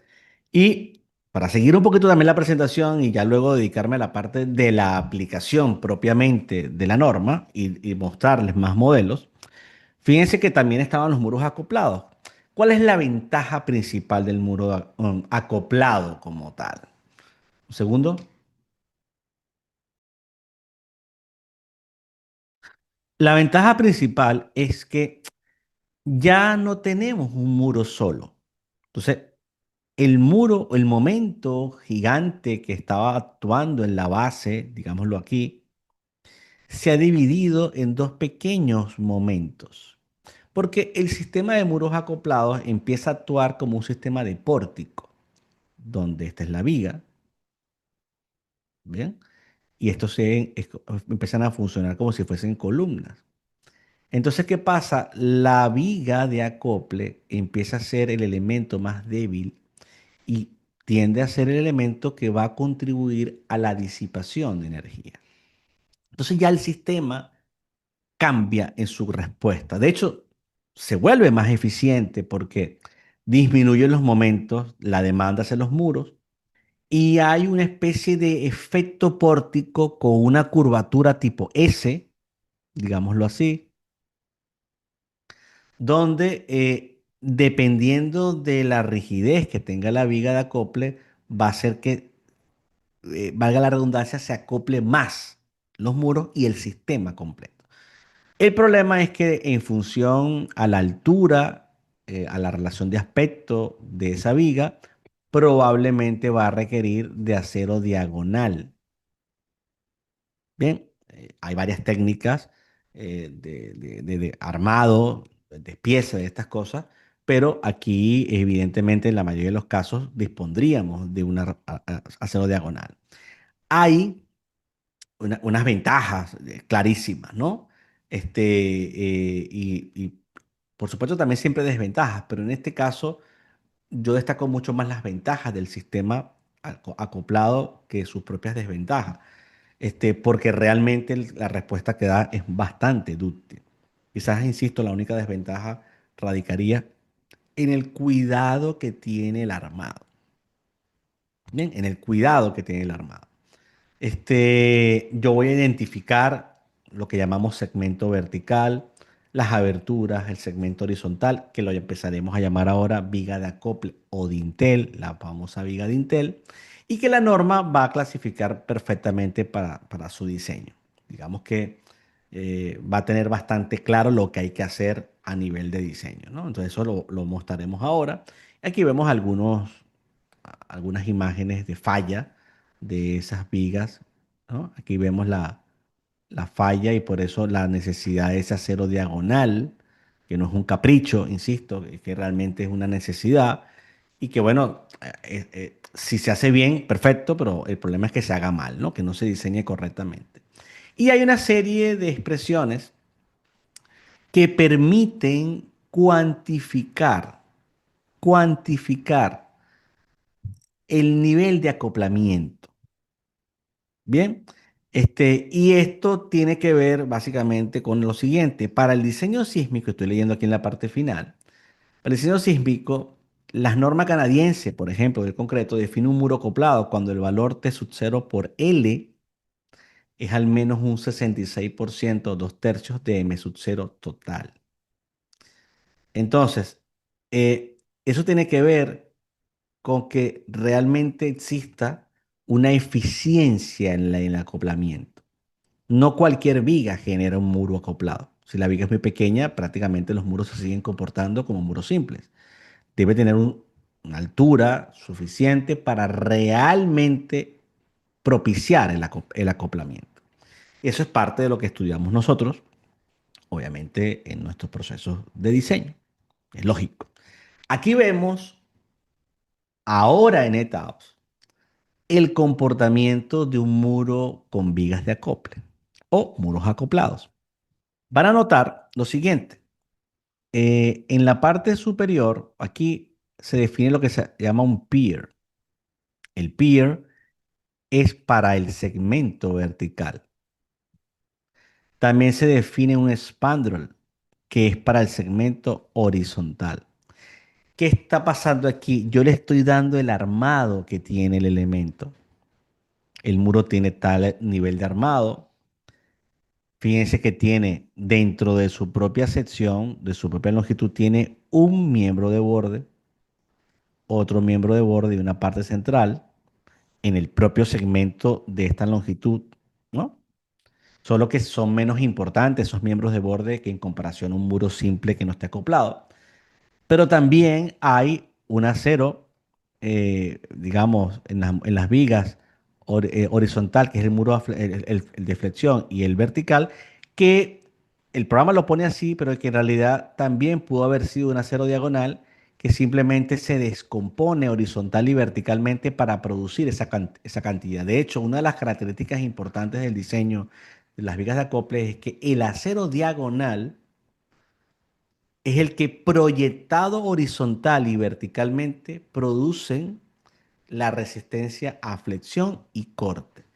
y para seguir un poquito también la presentación y ya luego dedicarme a la parte de la aplicación propiamente de la norma y mostrarles más modelos, fíjense que también estaban los muros acoplados. ¿Cuál es la ventaja principal del muro acoplado como tal? Un segundo. La ventaja principal es que ya no tenemos un muro solo. Entonces, el muro, el momento gigante que estaba actuando en la base, digámoslo aquí, se ha dividido en dos pequeños momentos. Porque el sistema de muros acoplados empieza a actuar como un sistema de pórtico, donde esta es la viga, ¿bien? Y estos empiezan a funcionar como si fuesen columnas. Entonces, ¿qué pasa? La viga de acople empieza a ser el elemento más débil y tiende a ser el elemento que va a contribuir a la disipación de energía. Entonces ya el sistema cambia en su respuesta. De hecho, se vuelve más eficiente porque disminuye los momentos, la demanda hacia los muros y hay una especie de efecto pórtico con una curvatura tipo S, digámoslo así, donde dependiendo de la rigidez que tenga la viga de acople, va a hacer que, valga la redundancia, se acople más los muros y el sistema completo. El problema es que en función a la altura, a la relación de aspecto de esa viga, probablemente va a requerir de acero diagonal. Bien, hay varias técnicas de armado, de pieza de estas cosas, pero aquí evidentemente en la mayoría de los casos dispondríamos de un acero diagonal. Hay unas ventajas clarísimas, ¿no? Y por supuesto también siempre desventajas, pero en este caso yo destaco mucho más las ventajas del sistema acoplado que sus propias desventajas, porque realmente la respuesta que da es bastante dúctil. Quizás, insisto, la única desventaja radicaría en el cuidado que tiene el armado. Bien, en el cuidado que tiene el armado. Yo voy a identificar lo que llamamos segmento vertical, las aberturas, el segmento horizontal, que lo empezaremos a llamar ahora viga de acople o dintel, la famosa viga dintel, y que la norma va a clasificar perfectamente para su diseño. Digamos que va a tener bastante claro lo que hay que hacer a nivel de diseño, ¿no? Entonces eso lo mostraremos ahora. Aquí vemos algunas imágenes de falla de esas vigas, ¿no? Aquí vemos la falla y por eso la necesidad de ese acero diagonal, que no es un capricho, insisto, que realmente es una necesidad y que bueno, si se hace bien, perfecto, pero el problema es que se haga mal, ¿no? Que no se diseñe correctamente. Y hay una serie de expresiones que permiten cuantificar el nivel de acoplamiento. Bien, y esto tiene que ver básicamente con lo siguiente. Para el diseño sísmico, estoy leyendo aquí en la parte final, para el diseño sísmico, las normas canadienses, por ejemplo, del concreto, define un muro acoplado cuando el valor T sub 0 por L es al menos un 66%, dos tercios de M sub 0 total. Entonces, eso tiene que ver con que realmente exista una eficiencia en el acoplamiento. No cualquier viga genera un muro acoplado. Si la viga es muy pequeña, prácticamente los muros se siguen comportando como muros simples. Debe tener una altura suficiente para realmente propiciar el acoplamiento. Eso es parte de lo que estudiamos nosotros, obviamente, en nuestros procesos de diseño. Es lógico. Aquí vemos, ahora en ETAPS, el comportamiento de un muro con vigas de acople o muros acoplados. Van a notar lo siguiente. En la parte superior, aquí se define lo que se llama un pier. El pier es para el segmento vertical. También se define un spandrel, que es para el segmento horizontal. ¿Qué está pasando aquí? Yo le estoy dando el armado que tiene el elemento. El muro tiene tal nivel de armado. Fíjense que tiene dentro de su propia sección, de su propia longitud, tiene un miembro de borde, otro miembro de borde y una parte central en el propio segmento de esta longitud, ¿no? Solo que son menos importantes esos miembros de borde que en comparación a un muro simple que no esté acoplado. Pero también hay un acero, digamos, en las vigas horizontal, que es el muro el de flexión, y el vertical, que el programa lo pone así, pero que en realidad también pudo haber sido un acero diagonal que simplemente se descompone horizontal y verticalmente para producir esa cantidad. De hecho, una de las características importantes del diseño de las vigas de acople es que el acero diagonal es el que proyectado horizontal y verticalmente producen la resistencia a flexión y corte.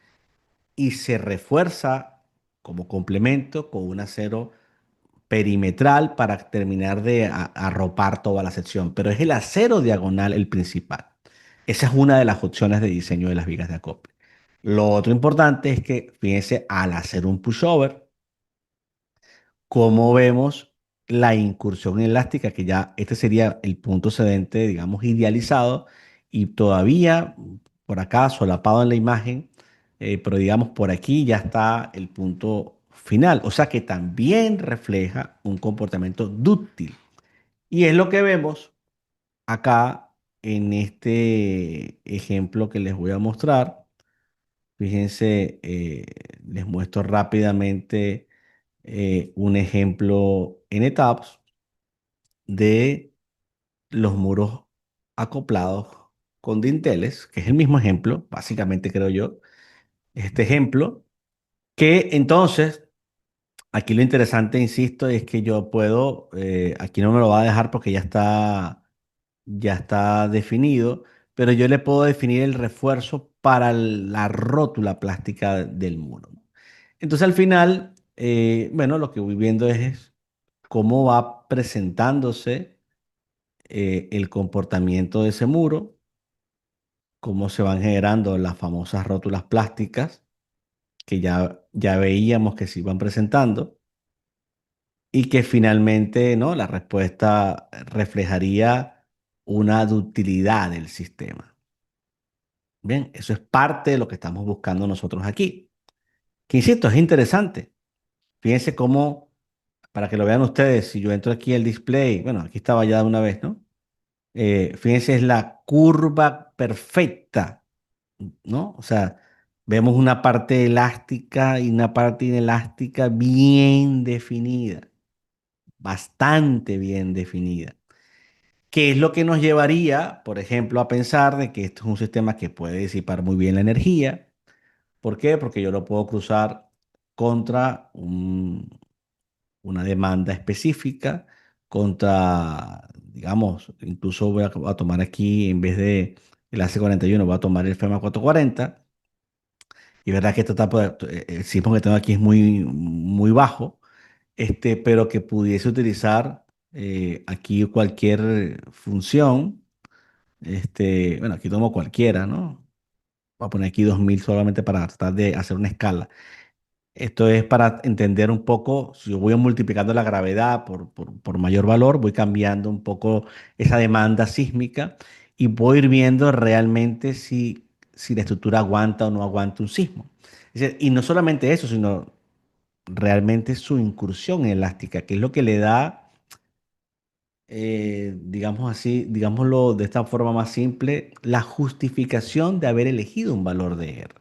Y se refuerza como complemento con un acero perimetral para terminar de arropar toda la sección. Pero es el acero diagonal el principal. Esa es una de las opciones de diseño de las vigas de acople. Lo otro importante es que, fíjense, al hacer un pushover, como vemos la incursión elástica, que ya este sería el punto sedente, digamos, idealizado, y todavía por acá, solapado en la imagen, pero digamos por aquí ya está el punto final, o sea que también refleja un comportamiento dúctil. Y es lo que vemos acá en este ejemplo que les voy a mostrar. Fíjense, les muestro rápidamente un ejemplo en etapas de los muros acoplados con dinteles, que es el mismo ejemplo, básicamente creo yo, este ejemplo, que entonces, aquí lo interesante, insisto, es que yo puedo, aquí no me lo va a dejar porque ya está definido, pero yo le puedo definir el refuerzo para la rótula plástica del muro. Entonces al final, bueno, lo que voy viendo es cómo va presentándose el comportamiento de ese muro, cómo se van generando las famosas rótulas plásticas que ya veíamos que se iban presentando y que finalmente, ¿no? La respuesta reflejaría una ductilidad del sistema. Bien, eso es parte de lo que estamos buscando nosotros aquí. Que insisto, es interesante. Fíjense cómo, para que lo vean ustedes, si yo entro aquí al display, bueno, aquí estaba ya de una vez, ¿no? Fíjense, es la curva perfecta, ¿no? O sea, vemos una parte elástica y una parte inelástica bien definida, bastante bien definida. ¿Qué es lo que nos llevaría, por ejemplo, a pensar de que esto es un sistema que puede disipar muy bien la energía? ¿Por qué? Porque yo lo puedo cruzar contra una demanda específica, contra, digamos, incluso voy a tomar aquí, en vez de el AC41 voy a tomar el FEMA 440. Y verdad que el sismo que tengo aquí es muy bajo, pero que pudiese utilizar aquí cualquier función. Bueno, aquí tomo cualquiera, ¿no? Voy a poner aquí 2000 solamente para tratar de hacer una escala. Esto es para entender un poco, si yo voy multiplicando la gravedad por mayor valor, voy cambiando un poco esa demanda sísmica y voy a ir viendo realmente si la estructura aguanta o no aguanta un sismo. Es decir, y no solamente eso, sino realmente su incursión elástica, que es lo que le da, digamos así, digámoslo de esta forma más simple, la justificación de haber elegido un valor de R.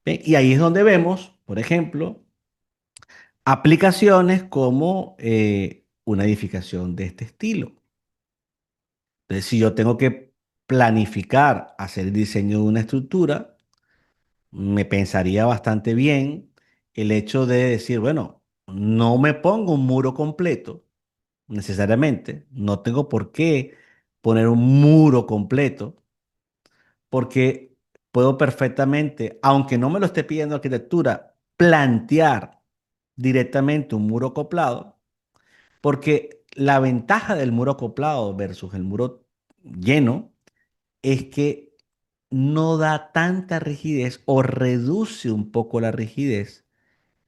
¿Bien? Y ahí es donde vemos, por ejemplo, aplicaciones como una edificación de este estilo. Entonces, si yo tengo que planificar hacer el diseño de una estructura, me pensaría bastante bien el hecho de decir, bueno, no me pongo un muro completo necesariamente, no tengo por qué poner un muro completo, porque puedo perfectamente, aunque no me lo esté pidiendo arquitectura, plantear directamente un muro acoplado. Porque la ventaja del muro acoplado versus el muro lleno es que no da tanta rigidez o reduce un poco la rigidez,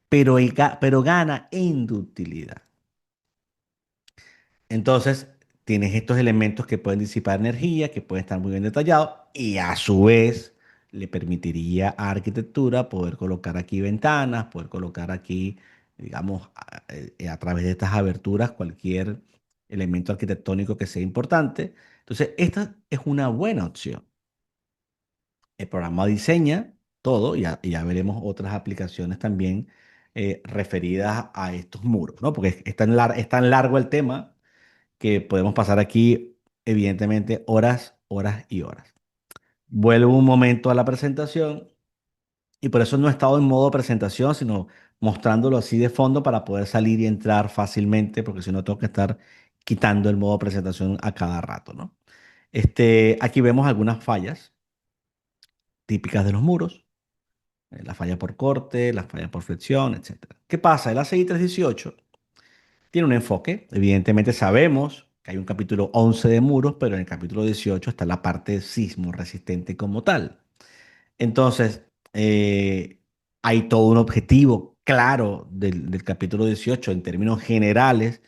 pero, pero gana en ductilidad. Entonces, tienes estos elementos que pueden disipar energía, que pueden estar muy bien detallados y a su vez le permitiría a arquitectura poder colocar aquí ventanas, poder colocar aquí, digamos, a través de estas aberturas cualquier elemento arquitectónico que sea importante. Entonces, esta es una buena opción. El programa diseña todo y ya veremos otras aplicaciones también referidas a estos muros, ¿no? Porque es tan largo el tema que podemos pasar aquí, evidentemente, horas, horas y horas. Vuelvo un momento a la presentación y por eso no he estado en modo presentación, sino mostrándolo así de fondo para poder salir y entrar fácilmente, porque si no tengo que estar quitando el modo presentación a cada rato, ¿no? Aquí vemos algunas fallas típicas de los muros, la falla por corte, la falla por flexión, etcétera. ¿Qué pasa? El ACI 318 tiene un enfoque. Evidentemente sabemos que hay un capítulo 11 de muros, pero en el capítulo 18 está la parte sismo resistente como tal. Entonces, hay todo un objetivo claro del capítulo 18 en términos generales: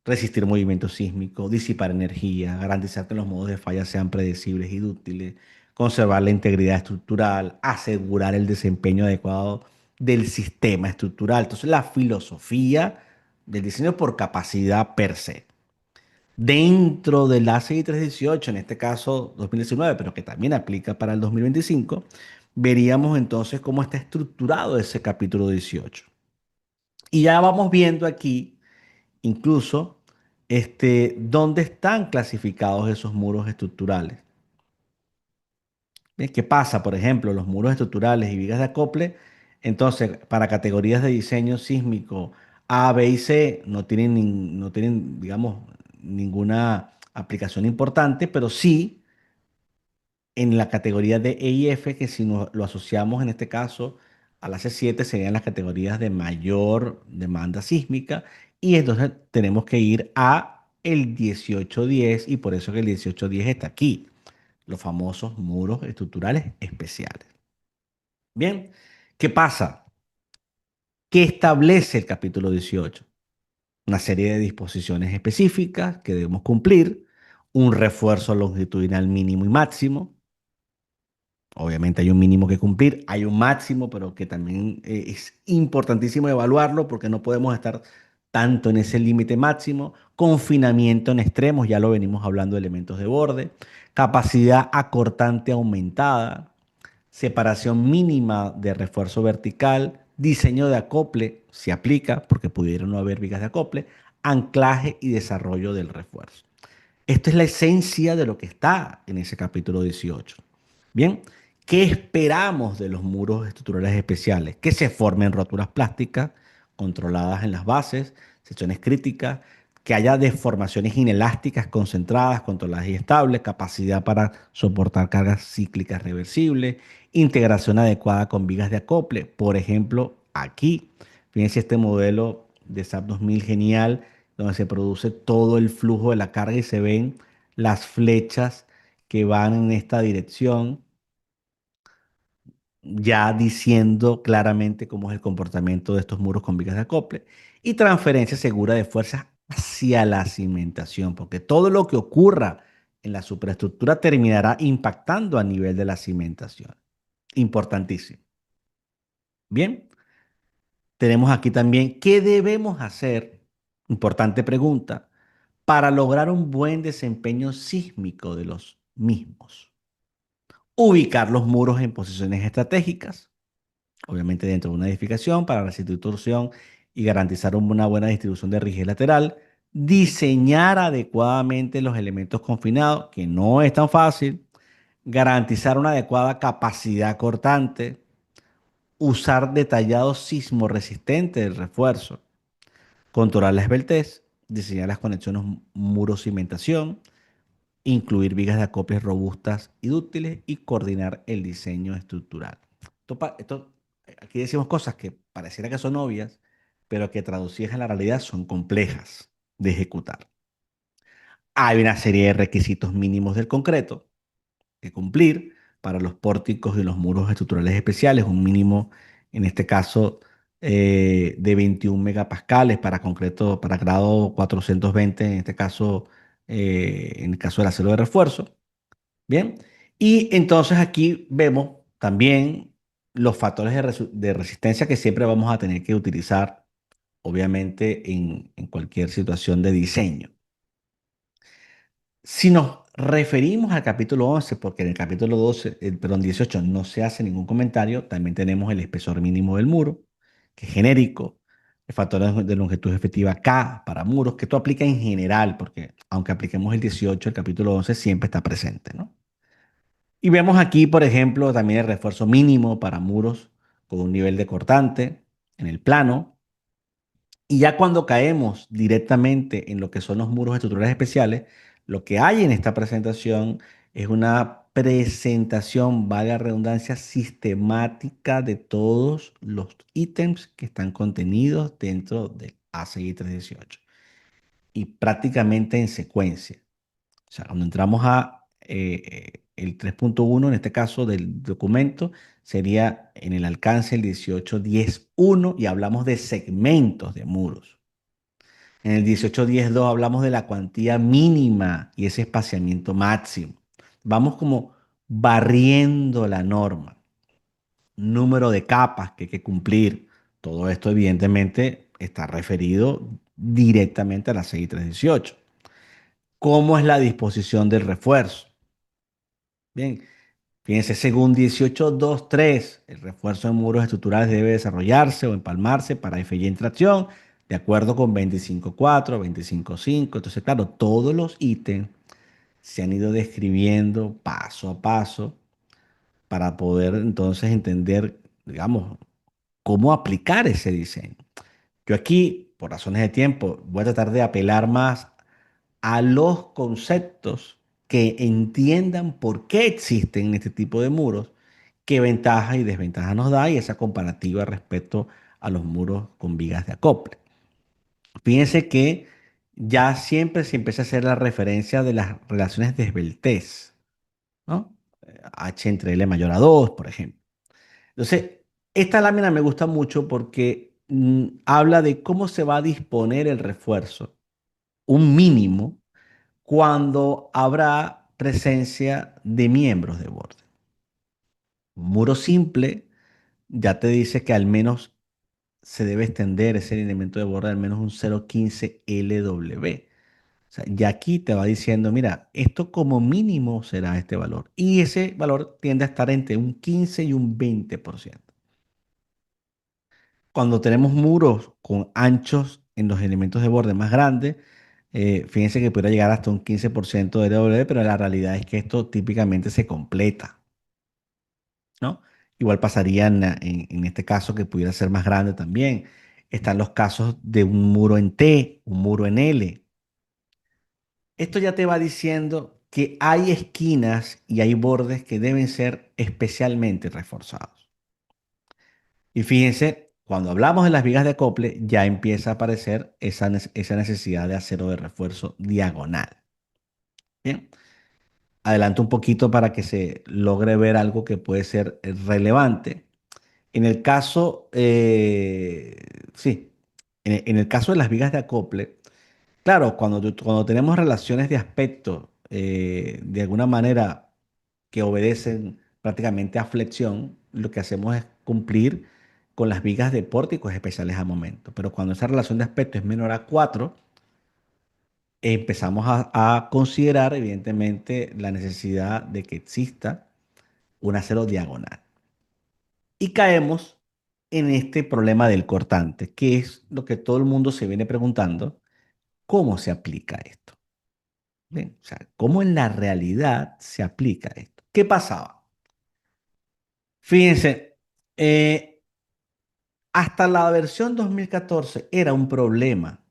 resistir movimientos sísmicos, disipar energía, garantizar que los modos de falla sean predecibles y dúctiles, conservar la integridad estructural, asegurar el desempeño adecuado del sistema estructural. Entonces, la filosofía del diseño por capacidad per se. Dentro del ACI 318, en este caso 2019, pero que también aplica para el 2025, veríamos entonces cómo está estructurado ese capítulo 18. Y ya vamos viendo aquí incluso dónde están clasificados esos muros estructurales. Bien, ¿qué pasa? Por ejemplo, los muros estructurales y vigas de acople, entonces, para categorías de diseño sísmico A, B y C, no tienen, digamos, ninguna aplicación importante, pero sí en la categoría de E y F, que si lo asociamos en este caso a la C7, serían las categorías de mayor demanda sísmica, y entonces tenemos que ir a el 1810 y por eso que el 1810 está aquí, los famosos muros estructurales especiales. Bien, ¿qué pasa? ¿Qué establece el capítulo 18? Una serie de disposiciones específicas que debemos cumplir, un refuerzo longitudinal mínimo y máximo. Obviamente hay un mínimo que cumplir, hay un máximo, pero que también es importantísimo evaluarlo porque no podemos estar tanto en ese límite máximo. Confinamiento en extremos, ya lo venimos hablando de elementos de borde. Capacidad acortante aumentada. Separación mínima de refuerzo vertical. Diseño de acople, se aplica porque pudieron no haber vigas de acople. Anclaje y desarrollo del refuerzo. Esto es la esencia de lo que está en ese capítulo 18. Bien, ¿qué esperamos de los muros estructurales especiales? Que se formen roturas plásticas controladas en las bases, secciones críticas, que haya deformaciones inelásticas concentradas, controladas y estables, capacidad para soportar cargas cíclicas reversibles, integración adecuada con vigas de acople. Por ejemplo, aquí, fíjense este modelo de SAP 2000 genial, donde se produce todo el flujo de la carga y se ven las flechas que van en esta dirección, ya diciendo claramente cómo es el comportamiento de estos muros con vigas de acople, y transferencia segura de fuerzas hacia la cimentación, porque todo lo que ocurra en la superestructura terminará impactando a nivel de la cimentación. Importantísimo. Bien, tenemos aquí también qué debemos hacer, importante pregunta, para lograr un buen desempeño sísmico de los mismos. Ubicar los muros en posiciones estratégicas, obviamente dentro de una edificación para resistir torsión y garantizar una buena distribución de rigidez lateral. Diseñar adecuadamente los elementos confinados, que no es tan fácil. Garantizar una adecuada capacidad cortante. Usar detallado sismo resistente del refuerzo. Controlar la esbeltez. Diseñar las conexiones muro-cimentación, incluir vigas de acople robustas y dúctiles y coordinar el diseño estructural. Aquí decimos cosas que pareciera que son obvias, pero que traducidas en la realidad son complejas. de ejecutar. Hay una serie de requisitos mínimos del concreto que cumplir para los pórticos y los muros estructurales especiales, un mínimo, en este caso, de 21 megapascales para concreto, para grado 420, en este caso, en el caso del acero de refuerzo. Bien, y entonces aquí vemos también los factores de resistencia que siempre vamos a tener que utilizar, obviamente, en cualquier situación de diseño. Si nos referimos al capítulo 11, porque en el capítulo 12, perdón, 18 no se hace ningún comentario, también tenemos el espesor mínimo del muro, que es genérico, el factor de longitud efectiva K para muros, que esto aplica en general, porque aunque apliquemos el 18, el capítulo 11 siempre está presente, ¿no? Y vemos aquí, por ejemplo, también el refuerzo mínimo para muros con un nivel de cortante en el plano. Y ya cuando caemos directamente en lo que son los muros estructurales especiales, lo que hay en esta presentación es una presentación, valga la redundancia, sistemática de todos los ítems que están contenidos dentro del ACI 318 y prácticamente en secuencia. O sea, cuando entramos a el 3.1, en este caso del documento, sería en el alcance el 18.10.1 y hablamos de segmentos de muros. En el 18.10.2 hablamos de la cuantía mínima y ese espaciamiento máximo. Vamos como barriendo la norma, número de capas que hay que cumplir. Todo esto evidentemente está referido directamente a la CI 318. ¿Cómo es la disposición del refuerzo? Bien, fíjense, según 18.2.3, el refuerzo de muros estructurales debe desarrollarse o empalmarse para eficiencia en tracción de acuerdo con 25.4, 25.5. Entonces, claro, todos los ítems se han ido describiendo paso a paso para poder entonces entender, digamos, cómo aplicar ese diseño. Yo aquí, por razones de tiempo, voy a tratar de apelar más a los conceptos que entiendan por qué existen este tipo de muros, qué ventajas y desventajas nos da y esa comparativa respecto a los muros con vigas de acople. Fíjense que ya siempre se empieza a hacer la referencia de las relaciones de esbeltez, ¿no? H entre L mayor a 2, por ejemplo. Entonces, esta lámina me gusta mucho porque habla de cómo se va a disponer el refuerzo, un mínimo cuando habrá presencia de miembros de borde. Un muro simple ya te dice que al menos se debe extender ese elemento de borde al menos un 0,15 LW. O sea, ya aquí te va diciendo, mira, esto como mínimo será este valor. Y ese valor tiende a estar entre un 15 y un 20%. Cuando tenemos muros con anchos en los elementos de borde más grandes, fíjense que puede llegar hasta un 15% de LW, pero la realidad es que esto típicamente se completa, ¿no? Igual pasaría en este caso que pudiera ser más grande también. Están los casos de un muro en T, un muro en L. Esto ya te va diciendo que hay esquinas y hay bordes que deben ser especialmente reforzados. Y fíjense, cuando hablamos de las vigas de acople, ya empieza a aparecer esa necesidad de acero de refuerzo diagonal. Bien, adelanto un poquito para que se logre ver algo que puede ser relevante. En el caso, sí, en el caso de las vigas de acople, claro, cuando tenemos relaciones de aspecto de alguna manera que obedecen prácticamente a flexión, lo que hacemos es cumplir con las vigas de pórticos especiales a momento. Pero cuando esa relación de aspecto es menor a 4, empezamos a considerar evidentemente la necesidad de que exista un acero diagonal. Y caemos en este problema del cortante, que es lo que todo el mundo se viene preguntando, ¿cómo se aplica esto? Bien, o sea, ¿cómo en la realidad se aplica esto? ¿Qué pasaba? Fíjense, hasta la versión 2014 era un problema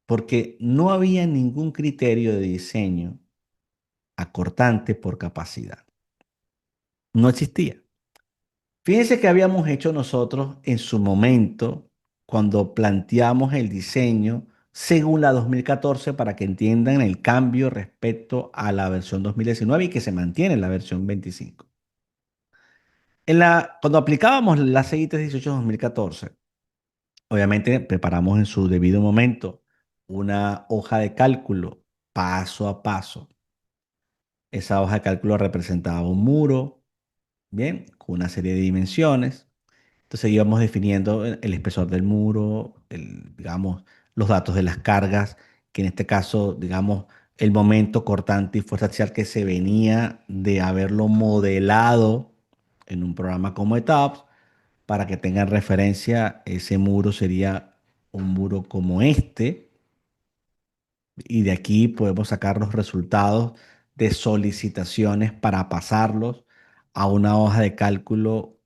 porque no había ningún criterio de diseño acortante por capacidad. No existía. Fíjense que habíamos hecho nosotros en su momento cuando planteamos el diseño según la 2014 para que entiendan el cambio respecto a la versión 2019 y que se mantiene en la versión 25. Cuando aplicábamos la CI 318-2014, obviamente preparamos en su debido momento una hoja de cálculo paso a paso. Esa hoja de cálculo representaba un muro, bien, con una serie de dimensiones. Entonces íbamos definiendo el espesor del muro, digamos, los datos de las cargas, que en este caso, digamos, el momento cortante y fuerza axial que se venía de haberlo modelado en un programa como ETAPS. Para que tengan referencia, ese muro sería un muro como este, y de aquí podemos sacar los resultados de solicitaciones para pasarlos a una hoja de cálculo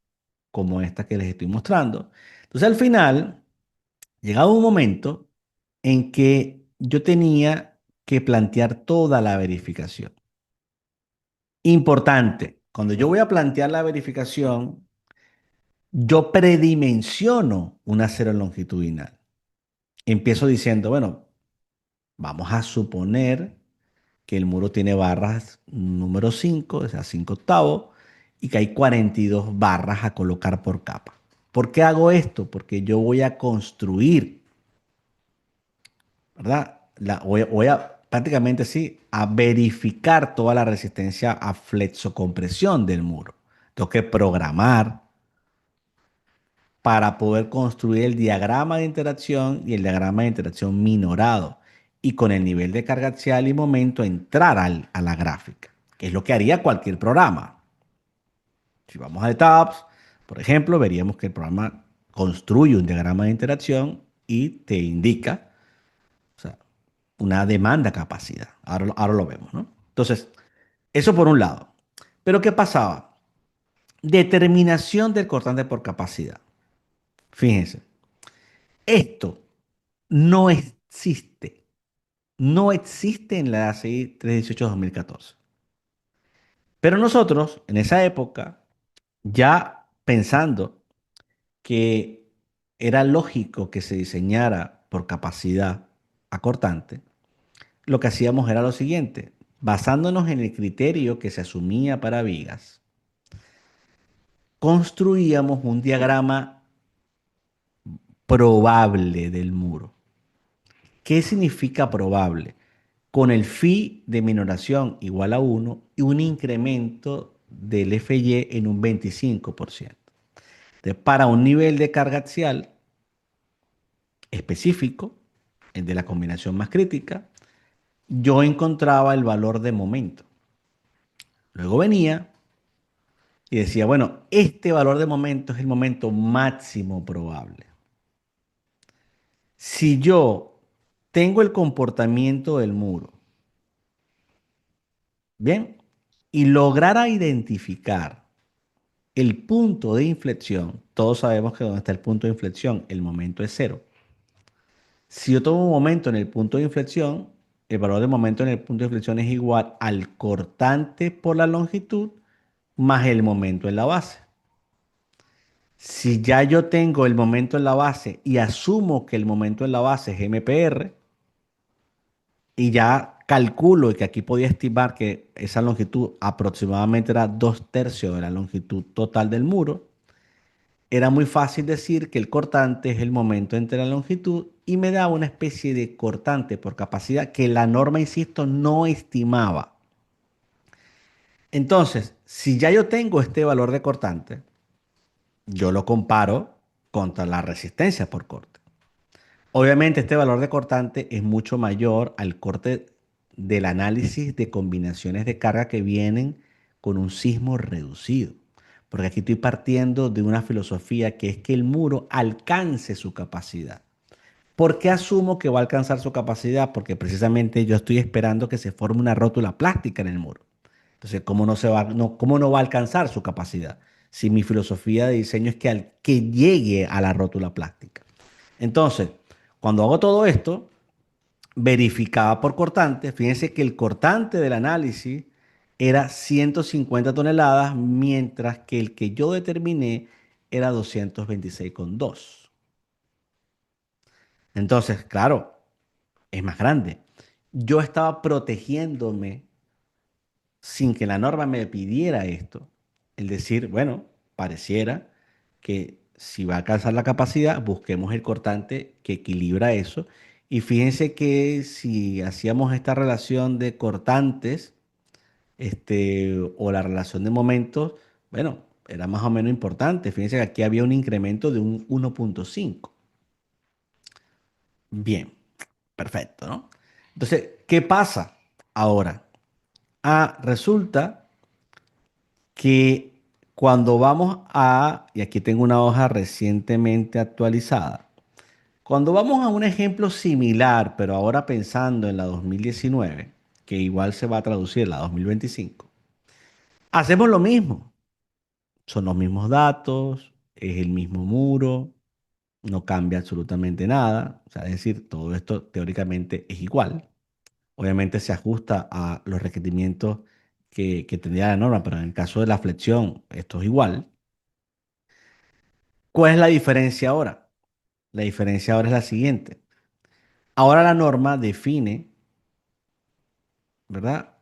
como esta que les estoy mostrando. Entonces, al final, llegaba un momento en que yo tenía que plantear toda la verificación. Importante, cuando yo voy a plantear la verificación, yo predimensiono un acero longitudinal. Empiezo diciendo, bueno, vamos a suponer que el muro tiene barras número 5, o sea, 5 octavos, y que hay 42 barras a colocar por capa. ¿Por qué hago esto? Porque yo voy a construir, ¿verdad? Voy a prácticamente sí, a verificar toda la resistencia a flexocompresión del muro. Tengo que programar para poder construir el diagrama de interacción y el diagrama de interacción minorado. Y con el nivel de carga axial y momento entrar a la gráfica, que es lo que haría cualquier programa. Si vamos a tabs, por ejemplo, veríamos que el programa construye un diagrama de interacción y te indica, o sea, una demanda capacidad. Ahora lo vemos, ¿no? Entonces, eso por un lado. Pero ¿qué pasaba? Determinación del cortante por capacidad. Fíjense, esto no existe. No existe en la ACI 318-2014. Pero nosotros, en esa época, ya pensando que era lógico que se diseñara por capacidad acortante, lo que hacíamos era lo siguiente: basándonos en el criterio que se asumía para vigas, construíamos un diagrama probable del muro. ¿Qué significa probable? Con el phi de minoración igual a 1 y un incremento del FY en un 25%. Entonces, para un nivel de carga axial específico, el de la combinación más crítica, yo encontraba el valor de momento. Luego venía y decía, bueno, este valor de momento es el momento máximo probable. Si yo tengo el comportamiento del muro, ¿bien? Y lograra identificar el punto de inflexión, todos sabemos que donde está el punto de inflexión, el momento es cero. Si yo tomo un momento en el punto de inflexión, el valor de momento en el punto de inflexión es igual al cortante por la longitud más el momento en la base. Si ya yo tengo el momento en la base y asumo que el momento en la base es MPR, y ya calculo que aquí podía estimar que esa longitud aproximadamente era 2/3 de la longitud total del muro, era muy fácil decir que el cortante es el momento entre la longitud y me da una especie de cortante por capacidad que la norma, insisto, no estimaba. Entonces, si ya yo tengo este valor de cortante, yo lo comparo contra la resistencia por corte. Obviamente este valor de cortante es mucho mayor al corte del análisis de combinaciones de carga que vienen con un sismo reducido. Porque aquí estoy partiendo de una filosofía que es que el muro alcance su capacidad. ¿Por qué asumo que va a alcanzar su capacidad? Porque precisamente yo estoy esperando que se forme una rótula plástica en el muro. Entonces, ¿cómo no va a alcanzar su capacidad? Si mi filosofía de diseño es que llegue a la rótula plástica. Entonces, cuando hago todo esto, verificaba por cortante, fíjense que el cortante del análisis era 150 toneladas, mientras que el que yo determiné era 226,2. Entonces, claro, es más grande. Yo estaba protegiéndome sin que la norma me pidiera esto. El decir, bueno, pareciera que si va a alcanzar la capacidad, busquemos el cortante que equilibra eso. Y fíjense que si hacíamos esta relación de cortantes, o la relación de momentos, bueno, era más o menos importante. Fíjense que aquí había un incremento de un 1,5. Bien, perfecto, ¿no? Entonces, ¿qué pasa ahora? Resulta que cuando y aquí tengo una hoja recientemente actualizada, cuando vamos a un ejemplo similar, pero ahora pensando en la 2019, que igual se va a traducir en la 2025, hacemos lo mismo. Son los mismos datos, es el mismo muro, no cambia absolutamente nada. O sea, es decir, todo esto teóricamente es igual. Obviamente se ajusta a los requerimientos que tendría la norma, pero en el caso de la flexión, esto es igual. ¿Cuál es la diferencia ahora? La diferencia ahora es la siguiente. Ahora la norma define, ¿verdad?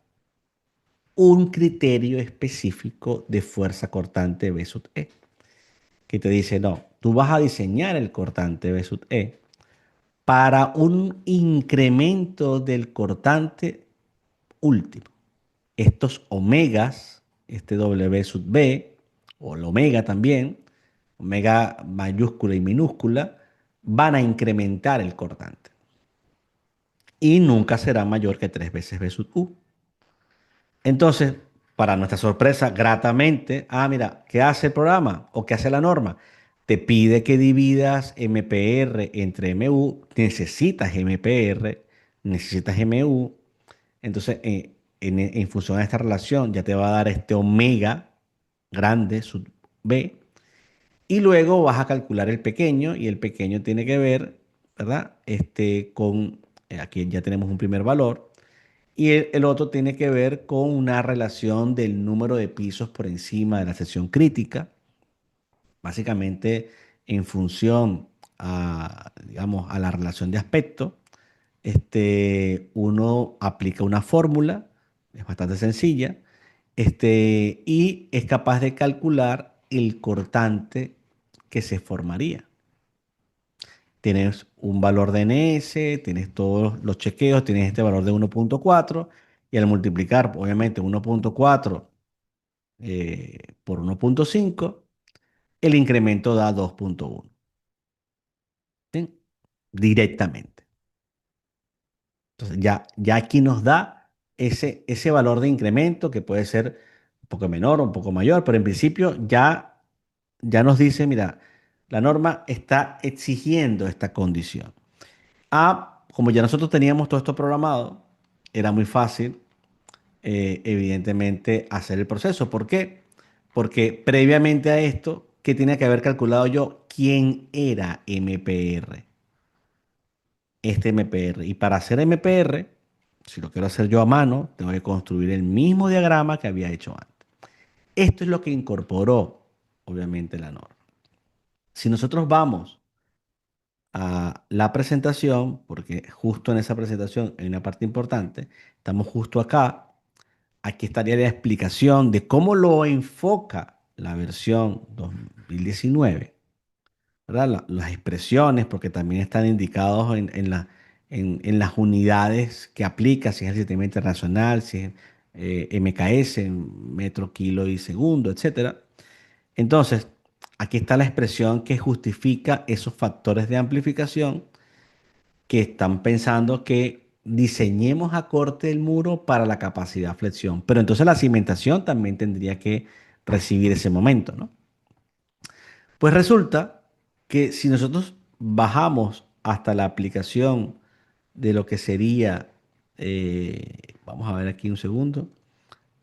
Un criterio específico de fuerza cortante B sub E, que te dice, no, tú vas a diseñar el cortante B sub E para un incremento del cortante último. Estos omegas, este W sub B, o el omega también, omega mayúscula y minúscula, van a incrementar el cortante y nunca será mayor que 3 veces B sub U. Entonces, para nuestra sorpresa, gratamente, mira, ¿qué hace el programa o qué hace la norma? Te pide que dividas MPR entre MU, necesitas MU, entonces en función a esta relación ya te va a dar este omega grande sub B y luego vas a calcular el pequeño y el pequeño tiene que ver, ¿verdad? Aquí ya tenemos un primer valor y el otro tiene que ver con una relación del número de pisos por encima de la sección crítica, básicamente en función digamos, a la relación de aspecto. Uno aplica una fórmula, es bastante sencilla, y es capaz de calcular el cortante que se formaría. Tienes un valor de NS, tienes todos los chequeos, tienes este valor de 1,4 y al multiplicar, obviamente, 1,4 por 1,5, el incremento da 2,1. ¿Sí? Directamente. Entonces ya aquí nos da ese valor de incremento que puede ser un poco menor o un poco mayor, pero en principio ya nos dice, mira, la norma está exigiendo esta condición. Como ya nosotros teníamos todo esto programado, era muy fácil, evidentemente, hacer el proceso. ¿Por qué? Porque previamente a esto, ¿qué tenía que haber calculado yo? ¿Quién era MPR? Este MPR. Y para hacer MPR, si lo quiero hacer yo a mano, tengo que construir el mismo diagrama que había hecho antes. Esto es lo que incorporó, obviamente, la norma. Si nosotros vamos a la presentación, porque justo en esa presentación hay una parte importante, estamos justo acá, aquí estaría la explicación de cómo lo enfoca la versión 2019, ¿verdad? Las expresiones, porque también están indicados en las unidades que aplica, si es el sistema internacional, si es MKS, en metro, kilo y segundo, etcétera. Entonces, aquí está la expresión que justifica esos factores de amplificación que están pensando que diseñemos a corte el muro para la capacidad flexión. Pero entonces la cimentación también tendría que recibir ese momento, ¿no? Pues resulta que si nosotros bajamos hasta la aplicación de lo que sería, vamos a ver aquí un segundo,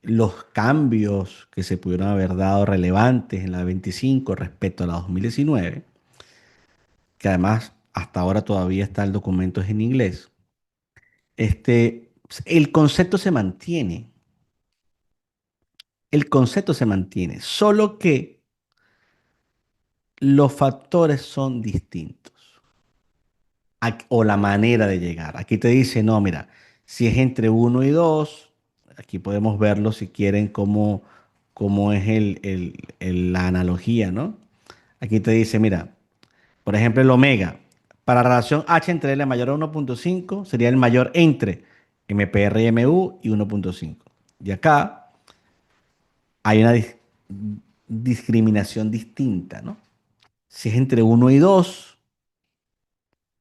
los cambios que se pudieron haber dado relevantes en la 25 respecto a la 2019, que además hasta ahora todavía está el documento es en inglés, el concepto se mantiene, el concepto se mantiene, solo que los factores son distintos. o la manera de llegar. Aquí te dice, no, mira, si es entre uno y 2, aquí podemos verlo si quieren cómo es la analogía, ¿no? Aquí te dice, mira, por ejemplo, el omega. Para la relación H entre L mayor a 1.5 sería el mayor entre MPR y MU y 1.5. Y acá hay una discriminación distinta, ¿no? Si es entre uno y 2,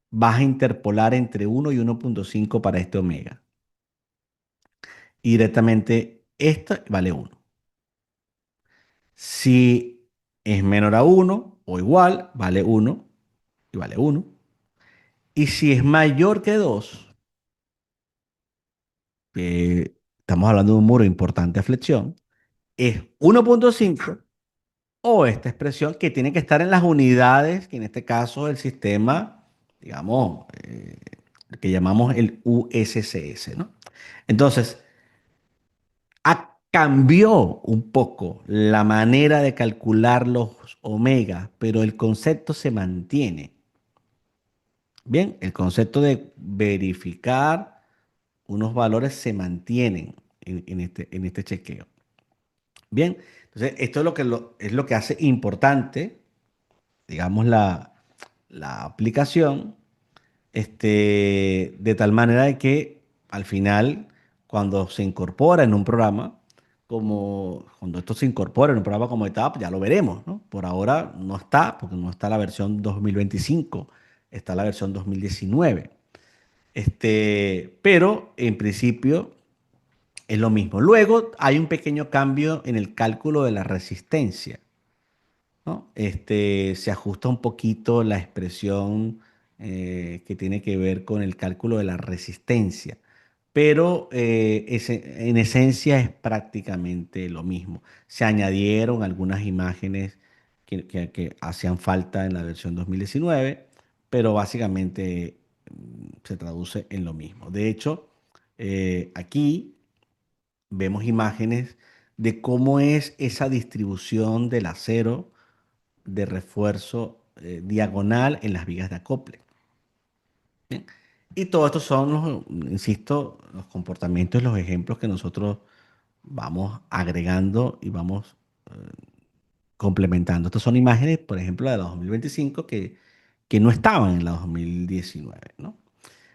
vas a interpolar entre uno y 1.5 para este omega. Y directamente esta vale uno. Si es menor a uno o igual, vale uno y vale uno. Y si es mayor que 2, estamos hablando de un muro importante de flexión, es 1.5 o esta expresión que tiene que estar en las unidades, que en este caso el sistema, digamos, que llamamos el USCS, ¿no? Entonces, cambió un poco la manera de calcular los omegas, pero el concepto se mantiene. Bien, el concepto de verificar unos valores se mantienen en este chequeo. Bien, entonces esto es lo que hace importante, digamos, la aplicación, de tal manera de que al final, cuando se incorpora en un programa, como cuando esto se incorpora en un programa como ETAP, ya lo veremos, ¿no? Por ahora no está, porque no está la versión 2025, está la versión 2019. Pero en principio es lo mismo. Luego hay un pequeño cambio en el cálculo de la resistencia, ¿no? Se ajusta un poquito la expresión que tiene que ver con el cálculo de la resistencia, pero en esencia es prácticamente lo mismo. Se añadieron algunas imágenes que hacían falta en la versión 2019, pero básicamente se traduce en lo mismo. De hecho, aquí vemos imágenes de cómo es esa distribución del acero de refuerzo diagonal en las vigas de acople. Bien. Y todo esto son, insisto, los comportamientos, los ejemplos que nosotros vamos agregando y vamos complementando. Estas son imágenes, por ejemplo, de la 2025 que no estaban en la 2019, ¿no?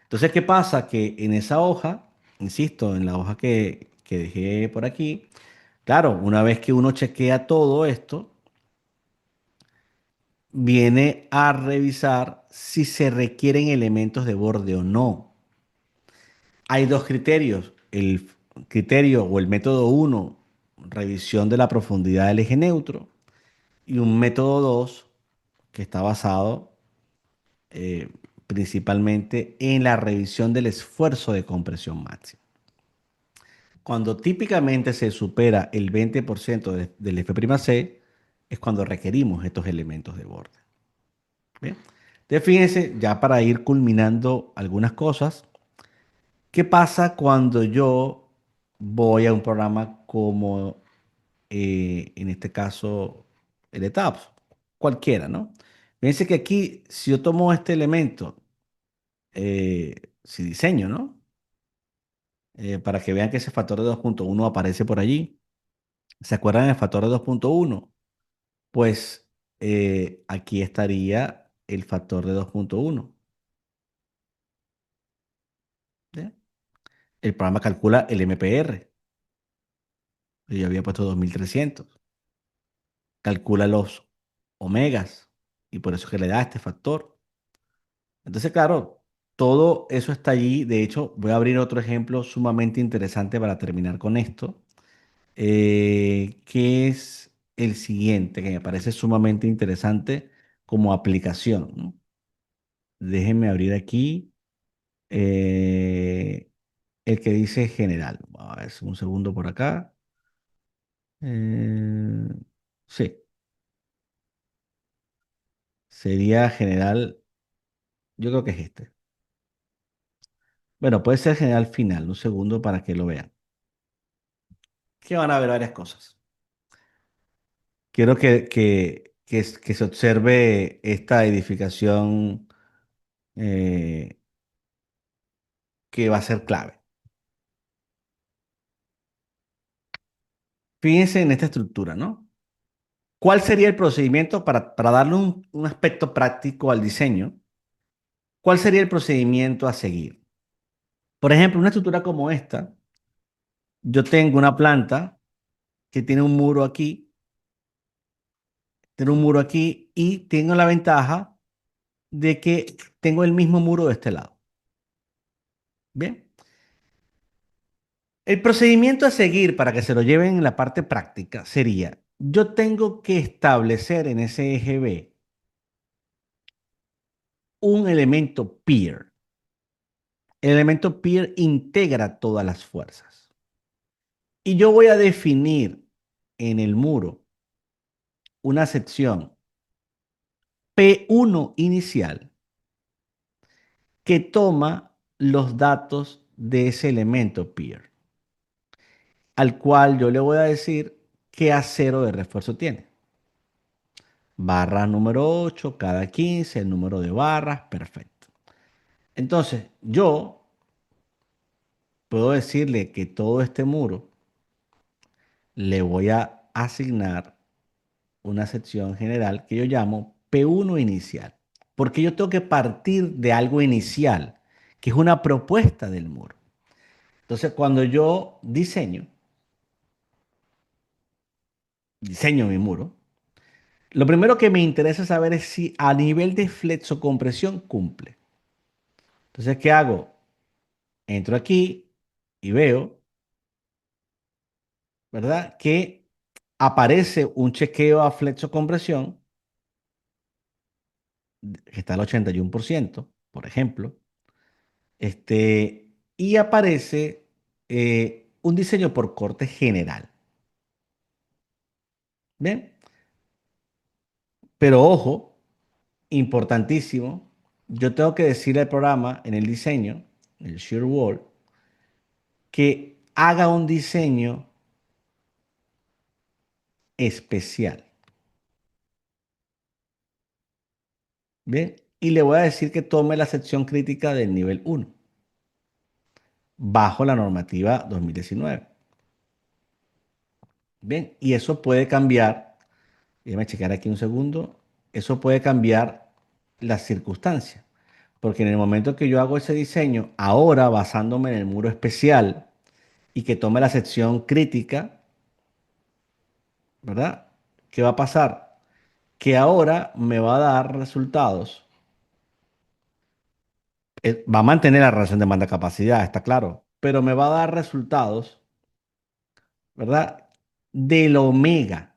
Entonces, ¿qué pasa? Que en esa hoja, insisto, en la hoja que dejé por aquí, claro, una vez que uno chequea todo esto, viene a revisar si se requieren elementos de borde o no. Hay dos criterios. El criterio o el método uno, revisión de la profundidad del eje neutro, y un método 2 que está basado eh, principalmente en la revisión del esfuerzo de compresión máxima. Cuando típicamente se supera el 20% del F'C, es cuando requerimos estos elementos de borde. Bien. Entonces, fíjense, ya para ir culminando algunas cosas, ¿qué pasa cuando yo voy a un programa como, en este caso, el ETAPS? Cualquiera, ¿no? Fíjense que aquí, si yo tomo este elemento, si diseño, ¿no? Para que vean que ese factor de 2.1 aparece por allí. ¿Se acuerdan del factor de 2.1? Pues aquí estaría el factor de 2.1. ¿Ya? El programa calcula el MPR. Yo había puesto 2300. Calcula los omegas y por eso es que le da este factor. Entonces, claro, todo eso está allí. De hecho, voy a abrir otro ejemplo sumamente interesante para terminar con esto, que es el siguiente, que me parece sumamente interesante como aplicación, ¿no? Déjenme abrir aquí el que dice general. A ver, un segundo por acá. Eh, sí, sería general. Yo creo que es este. Bueno, puede ser general final, un segundo para que lo vean. Que van a ver varias cosas. Quiero que se observe esta edificación eh, que va a ser clave. Fíjense en esta estructura, ¿no? ¿Cuál sería el procedimiento para darle un aspecto práctico al diseño? ¿Cuál sería el procedimiento a seguir? Por ejemplo, una estructura como esta, yo tengo una planta que tiene un muro aquí, tiene un muro aquí y tengo la ventaja de que tengo el mismo muro de este lado. Bien. El procedimiento a seguir para que se lo lleven en la parte práctica sería, yo tengo que establecer en ese eje B un elemento peer. El elemento peer integra todas las fuerzas. Y yo voy a definir en el muro una sección P1 inicial que toma los datos de ese elemento peer, al cual yo le voy a decir qué acero de refuerzo tiene. Barra número 8 cada 15 el número de barras, perfecto. Entonces, yo puedo decirle que todo este muro le voy a asignar una sección general que yo llamo P1 inicial, porque yo tengo que partir de algo inicial, que es una propuesta del muro. Entonces, cuando yo diseño mi muro, lo primero que me interesa saber es si a nivel de flexocompresión cumple. Entonces, ¿qué hago? Entro aquí y veo, ¿verdad? Que aparece un chequeo a flexocompresión que está al 81%, por ejemplo, y aparece un diseño por corte general. ¿Bien? Pero ojo, importantísimo, yo tengo que decirle al programa en el diseño, el Shear Wall, que haga un diseño especial. ¿Bien? Y le voy a decir que tome la sección crítica del nivel 1 bajo la normativa 2019. Bien, y eso puede cambiar, déjame checar aquí un segundo, eso puede cambiar las circunstancias, porque en el momento que yo hago ese diseño, ahora basándome en el muro especial y que tome la sección crítica, ¿verdad? ¿Qué va a pasar? Que ahora me va a dar resultados, va a mantener la relación demanda-capacidad, está claro, pero me va a dar resultados, ¿verdad? Del omega,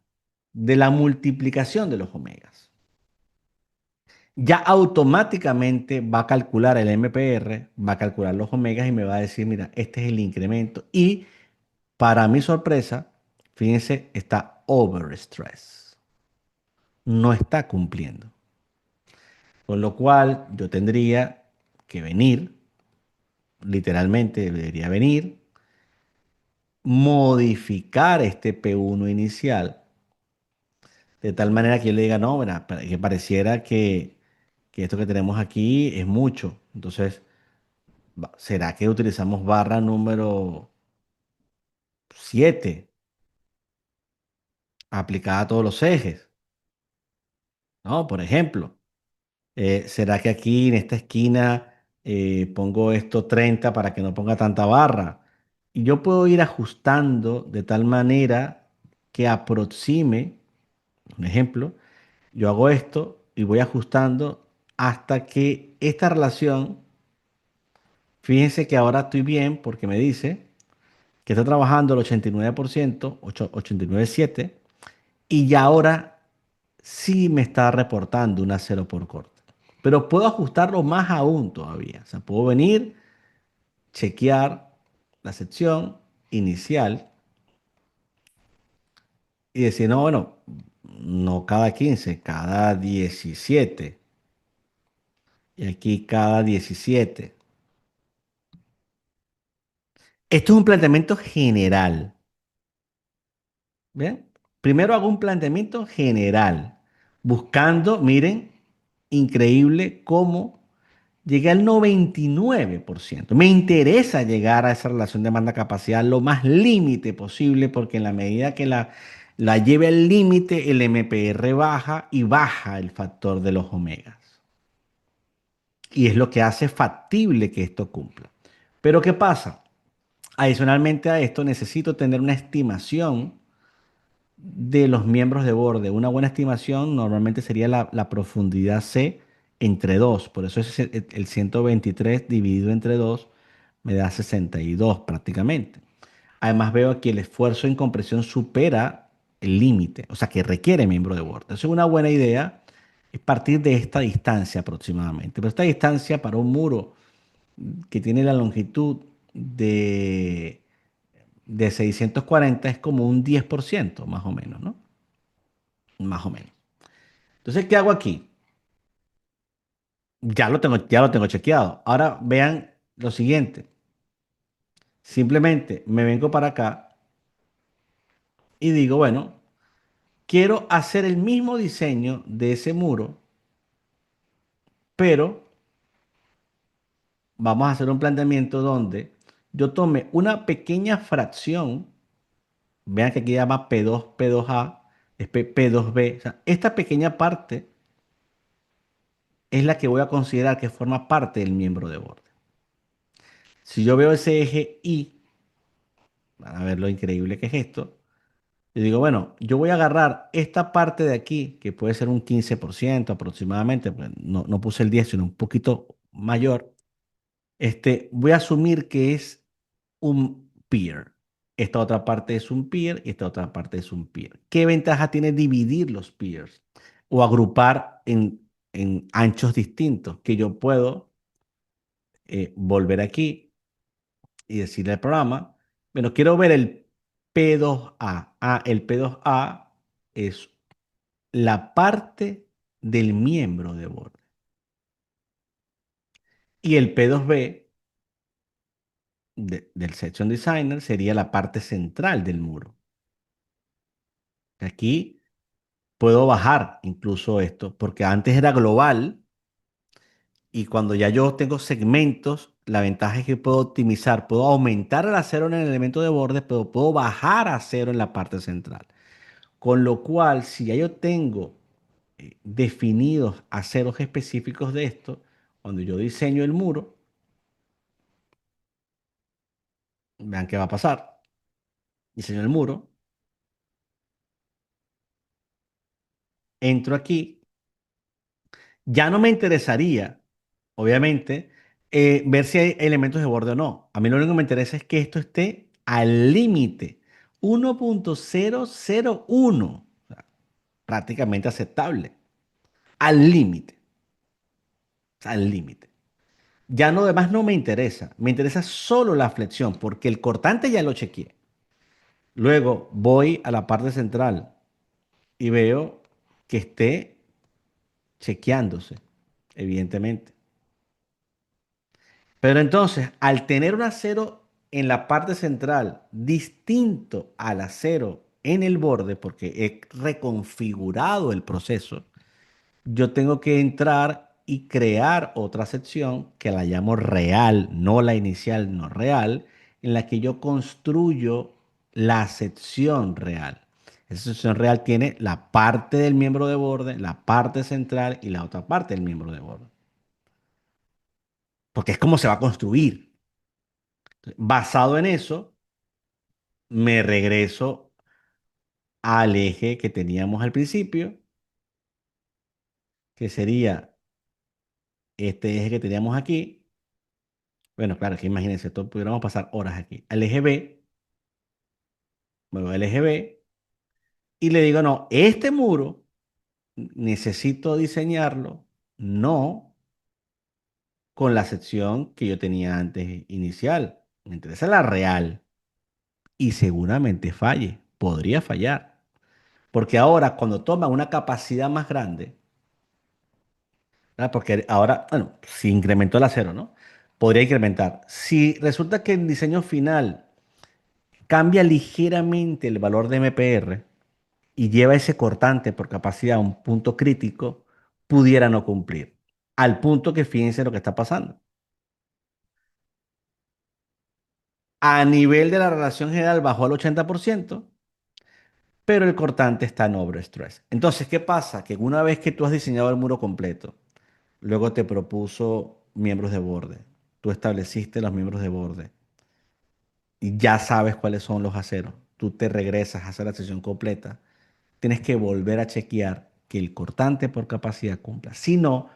de la multiplicación de los omegas. Ya automáticamente va a calcular el MPR, va a calcular los omegas y me va a decir, mira, este es el incremento. Y para mi sorpresa, fíjense, está overstress. No está cumpliendo. Con lo cual yo tendría que venir, literalmente debería venir, modificar este P1 inicial de tal manera que yo le diga, no, mira, que pareciera que esto que tenemos aquí es mucho. Entonces, ¿será que utilizamos barra número 7 aplicada a todos los ejes? ¿No? Por ejemplo, ¿será que aquí en esta esquina pongo esto 30 para que no ponga tanta barra? Y yo puedo ir ajustando de tal manera que aproxime, un ejemplo, yo hago esto y voy ajustando hasta que esta relación, fíjense que ahora estoy bien porque me dice que está trabajando el 89%, 89,7, y ya ahora sí me está reportando un acero por corte. Pero puedo ajustarlo más aún todavía. O sea, puedo venir, chequear la sección inicial y decir, no, bueno, no cada 15, cada 17. Y aquí cada 17. Esto es un planteamiento general. ¿Bien? Primero hago un planteamiento general, buscando, miren, increíble cómo Llegué al 99%. Me interesa llegar a esa relación demanda-capacidad lo más límite posible porque en la medida que la lleve al límite, el MPR baja y baja el factor de los omegas. Y es lo que hace factible que esto cumpla. Pero ¿qué pasa? Adicionalmente a esto, necesito tener una estimación de los miembros de borde. Una buena estimación normalmente sería la profundidad C entre 2. Por eso es el 123 dividido entre 2 me da 62 prácticamente. Además veo que el esfuerzo en compresión supera el límite, o sea que requiere miembro de borde. Entonces una buena idea es partir de esta distancia aproximadamente. Pero esta distancia para un muro que tiene la longitud de 640 es como un 10% más o menos, ¿no? Más o menos. Entonces, ¿qué hago aquí? Ya lo tengo chequeado. Ahora vean lo siguiente. Simplemente me vengo para acá y digo, bueno, quiero hacer el mismo diseño de ese muro, pero vamos a hacer un planteamiento donde yo tome una pequeña fracción. Vean que aquí llama P2, P2A, después P2B. O sea, esta pequeña parte es la que voy a considerar que forma parte del miembro de borde. Si yo veo ese eje Y, van a ver lo increíble que es esto. Yo digo, bueno, yo voy a agarrar esta parte de aquí, que puede ser un 15% aproximadamente, pues no puse el 10, sino un poquito mayor. Voy a asumir que es un peer. Esta otra parte es un peer y esta otra parte es un peer. ¿Qué ventaja tiene dividir los peers o agrupar en anchos distintos? Que yo puedo volver aquí y decirle al programa, bueno, quiero ver el P2A. El P2A es la parte del miembro de borde. Y el P2B del Section Designer sería la parte central del muro. Aquí puedo bajar incluso esto, porque antes era global y cuando ya yo tengo segmentos, la ventaja es que puedo optimizar, puedo aumentar el acero en el elemento de borde, pero puedo bajar acero en la parte central. Con lo cual, si ya yo tengo definidos aceros específicos de esto, cuando yo diseño el muro, vean qué va a pasar. Diseño el muro, entro aquí, ya no me interesaría, obviamente, ver si hay elementos de borde o no. A mí lo único que me interesa es que esto esté al límite, 1.001, o sea, prácticamente aceptable, al límite, al límite. Ya no demás no me interesa solo la flexión, porque el cortante ya lo chequeé. Luego voy a la parte central y veo que esté chequeándose, evidentemente. Pero entonces, al tener un acero en la parte central distinto al acero en el borde, porque he reconfigurado el proceso, yo tengo que entrar y crear otra sección que la llamo real, no la inicial, no real, en la que yo construyo la sección real. Esa sección real tiene la parte del miembro de borde, la parte central y la otra parte del miembro de borde. Porque es como se va a construir. Basado en eso, me regreso al eje que teníamos al principio, que sería este eje que teníamos aquí. Bueno, claro, que imagínense, esto pudiéramos pasar horas aquí. Al eje B, me voy al eje B y le digo, no, este muro necesito diseñarlo, no con la sección que yo tenía antes inicial. Me interesa la real y seguramente falle, podría fallar. Porque ahora, cuando toma una capacidad más grande, ¿verdad? Porque ahora, bueno, si incrementó el acero, ¿no? Podría incrementar. Si resulta que el diseño final cambia ligeramente el valor de MPR y lleva ese cortante por capacidad a un punto crítico, pudiera no cumplir. al punto que fíjense lo que está pasando. A nivel de la relación general bajó al 80%, pero el cortante está en overstress. Entonces, ¿qué pasa? Que una vez que tú has diseñado el muro completo, luego te propuso miembros de borde, tú estableciste los miembros de borde y ya sabes cuáles son los aceros, tú te regresas a hacer la sesión completa, tienes que volver a chequear que el cortante por capacidad cumpla. Si no,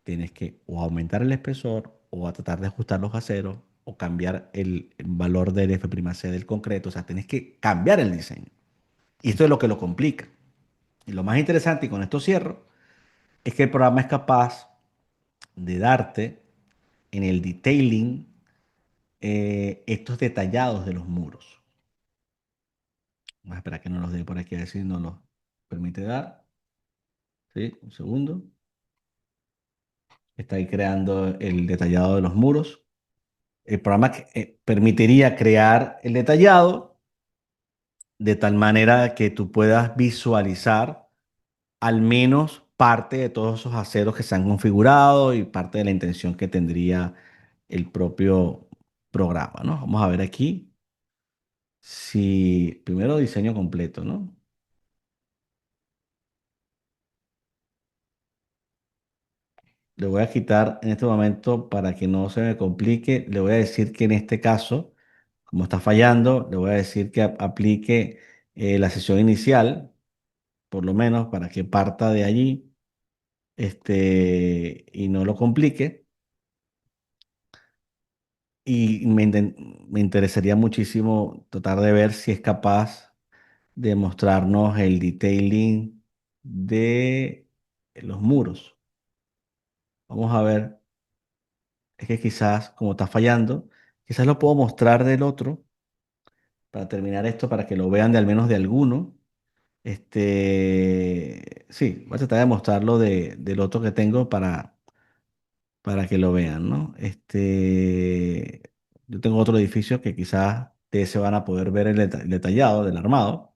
tienes que o aumentar el espesor o a tratar de ajustar los aceros o cambiar el valor del F''C del concreto. O sea, tienes que cambiar el diseño. Y esto es lo que lo complica. Y lo más interesante, y con esto cierro, es que el programa es capaz de darte en el detailing estos detallados de los muros. Vamos a esperar que no los dé por aquí, a ver si nos los permite dar. ¿Sí? Un segundo. Está ahí creando el detallado de los muros. El programa permitiría crear el detallado de tal manera que tú puedas visualizar al menos parte de todos esos aceros que se han configurado y parte de la intención que tendría el propio programa, ¿no? Vamos a ver aquí si primero diseño completo, ¿no? Le voy a quitar en este momento para que no se me complique. Le voy a decir que en este caso, como está fallando, le voy a decir que aplique la sesión inicial, por lo menos para que parta de allí, y no lo complique. Y me interesaría muchísimo tratar de ver si es capaz de mostrarnos el detailing de los muros. Vamos a ver, es que quizás, como está fallando, quizás lo puedo mostrar del otro para terminar esto, para que lo vean de al menos de alguno. Sí, voy a tratar de mostrarlo del otro que tengo para que lo vean, ¿no? Yo tengo otro edificio que quizás de ese van a poder ver el detallado del armado.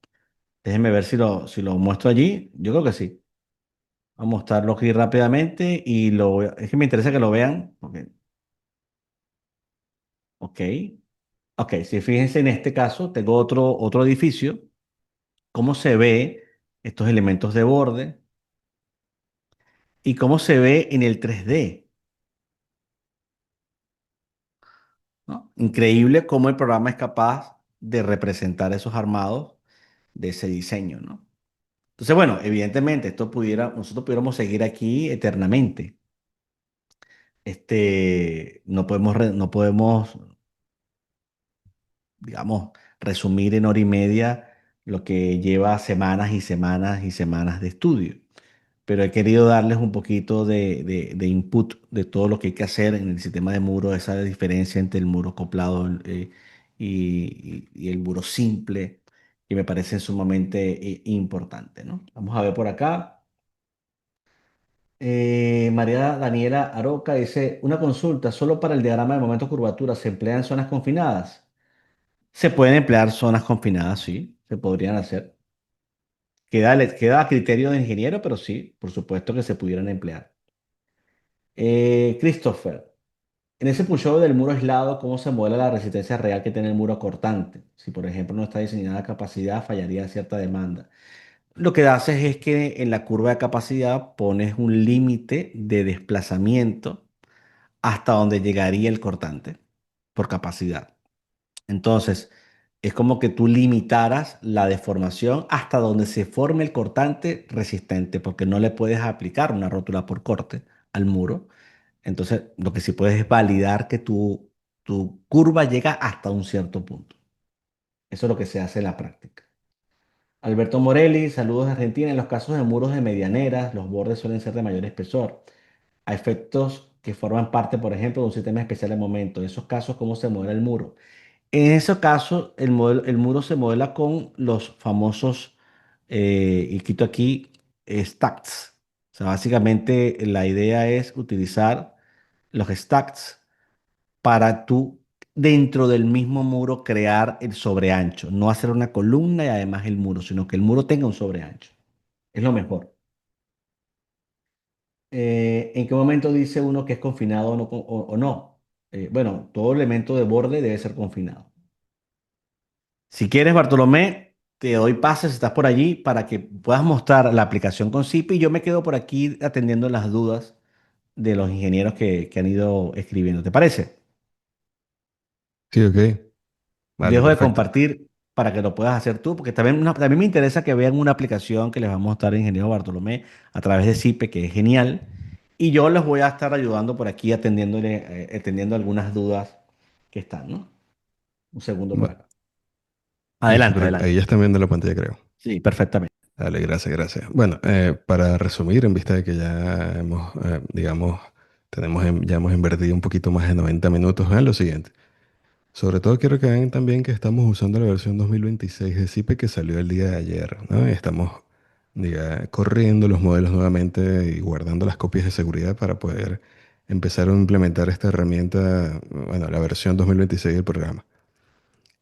Déjenme ver si lo muestro allí. Yo creo que sí. Vamos a mostrarlo aquí rápidamente y es que me interesa que lo vean. Ok. Ok, si fíjense en este caso, tengo otro edificio. ¿Cómo se ve estos elementos de borde y cómo se ve en el 3D? ¿No? Increíble cómo el programa es capaz de representar esos armados de ese diseño, ¿no? Entonces, bueno, evidentemente nosotros pudiéramos seguir aquí eternamente. No podemos, digamos, resumir en hora y media lo que lleva semanas y semanas y semanas de estudio. Pero he querido darles un poquito de input de todo lo que hay que hacer en el sistema de muro, esa diferencia entre el muro acoplado y el muro simple, que me parece sumamente importante, ¿no? Vamos a ver por acá. María Daniela Aroca dice, una consulta, ¿solo para el diagrama de momento de curvatura se emplean zonas confinadas? Se pueden emplear zonas confinadas, sí, se podrían hacer. Queda a criterio del ingeniero, pero sí, por supuesto que se pudieran emplear. Christopher, en ese pushover del muro aislado, ¿cómo se modela la resistencia real que tiene el muro cortante? Si, por ejemplo, no está diseñada la capacidad, fallaría cierta demanda. Lo que haces es que en la curva de capacidad pones un límite de desplazamiento hasta donde llegaría el cortante por capacidad. Entonces, es como que tú limitaras la deformación hasta donde se forme el cortante resistente, porque no le puedes aplicar una rótula por corte al muro. Entonces, lo que sí puedes es validar que tu curva llega hasta un cierto punto. Eso es lo que se hace en la práctica. Alberto Morelli, saludos de Argentina. En los casos de muros de medianeras, los bordes suelen ser de mayor espesor. A efectos que forman parte, por ejemplo, de un sistema especial de momento. En esos casos, ¿cómo se modela el muro? En ese caso, el muro se modela con los famosos, y quito aquí, stacks. O sea, básicamente la idea es utilizar los stacks para tú, dentro del mismo muro, crear el sobreancho. No hacer una columna y además el muro, sino que el muro tenga un sobreancho. Es lo mejor. ¿En qué momento dice uno que es confinado o no? O no? Bueno, todo elemento de borde debe ser confinado. Si quieres, Bartolomé, te doy pases, si estás por allí, para que puedas mostrar la aplicación con Zipi y yo me quedo por aquí atendiendo las dudas de los ingenieros que han ido escribiendo. ¿Te parece? Sí, ok. Vale, Dejo de perfecto. compartir para que lo puedas hacer tú, porque también, también me interesa que vean una aplicación que les va a mostrar el ingeniero Bartolomé a través de Zipe, que es genial. Y yo les voy a estar ayudando por aquí atendiendo algunas dudas que están, ¿no? Un segundo por Va- acá. Listo, Adelante, ahí adelante. ya están viendo la pantalla, creo. Sí, perfectamente. Dale, gracias, gracias. Bueno, para resumir, en vista de que ya hemos, digamos, ya hemos invertido un poquito más de 90 minutos, vean lo siguiente. Sobre todo quiero que vean también que estamos usando la versión 2026 de Zipe que salió el día de ayer, ¿no? Y estamos, corriendo los modelos nuevamente y guardando las copias de seguridad para poder empezar a implementar esta herramienta, bueno, la versión 2026 del programa.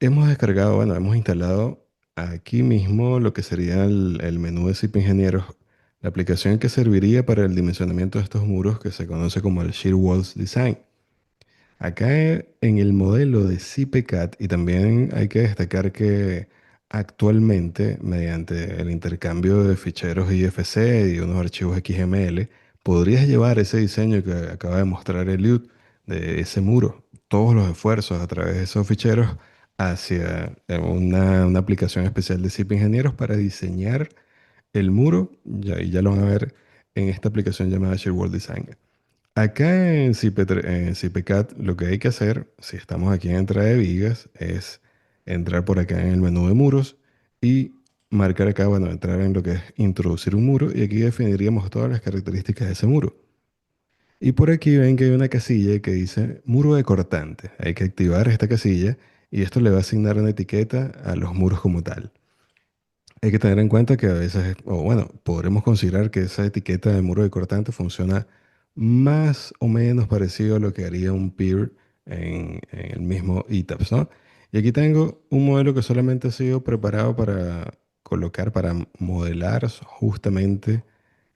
Hemos descargado, bueno, hemos instalado aquí mismo lo que sería el menú de Zip Ingenieros, la aplicación que serviría para el dimensionamiento de estos muros que se conoce como el Shear Walls Design. Acá en el modelo de CPCAT, y también hay que destacar que actualmente, mediante el intercambio de ficheros IFC y unos archivos XML, podrías llevar ese diseño que acaba de mostrar Eliud de ese muro, todos los esfuerzos a través de esos ficheros hacia una aplicación especial de CIP Ingenieros para diseñar el muro, y ya lo van a ver en esta aplicación llamada Shearwall Design. Acá en en CPCAT lo que hay que hacer, si estamos aquí en entrada de vigas, es entrar por acá en el menú de muros y marcar acá, bueno, entrar en lo que es introducir un muro y aquí definiríamos todas las características de ese muro. Y por aquí ven que hay una casilla que dice muro de cortante. Hay que activar esta casilla y esto le va a asignar una etiqueta a los muros como tal. Hay que tener en cuenta que a veces, o bueno, podremos considerar que esa etiqueta de muro de cortante funciona más o menos parecido a lo que haría un peer en el mismo ETABS, ¿no? Y aquí tengo un modelo que solamente ha sido preparado para colocar, para modelar justamente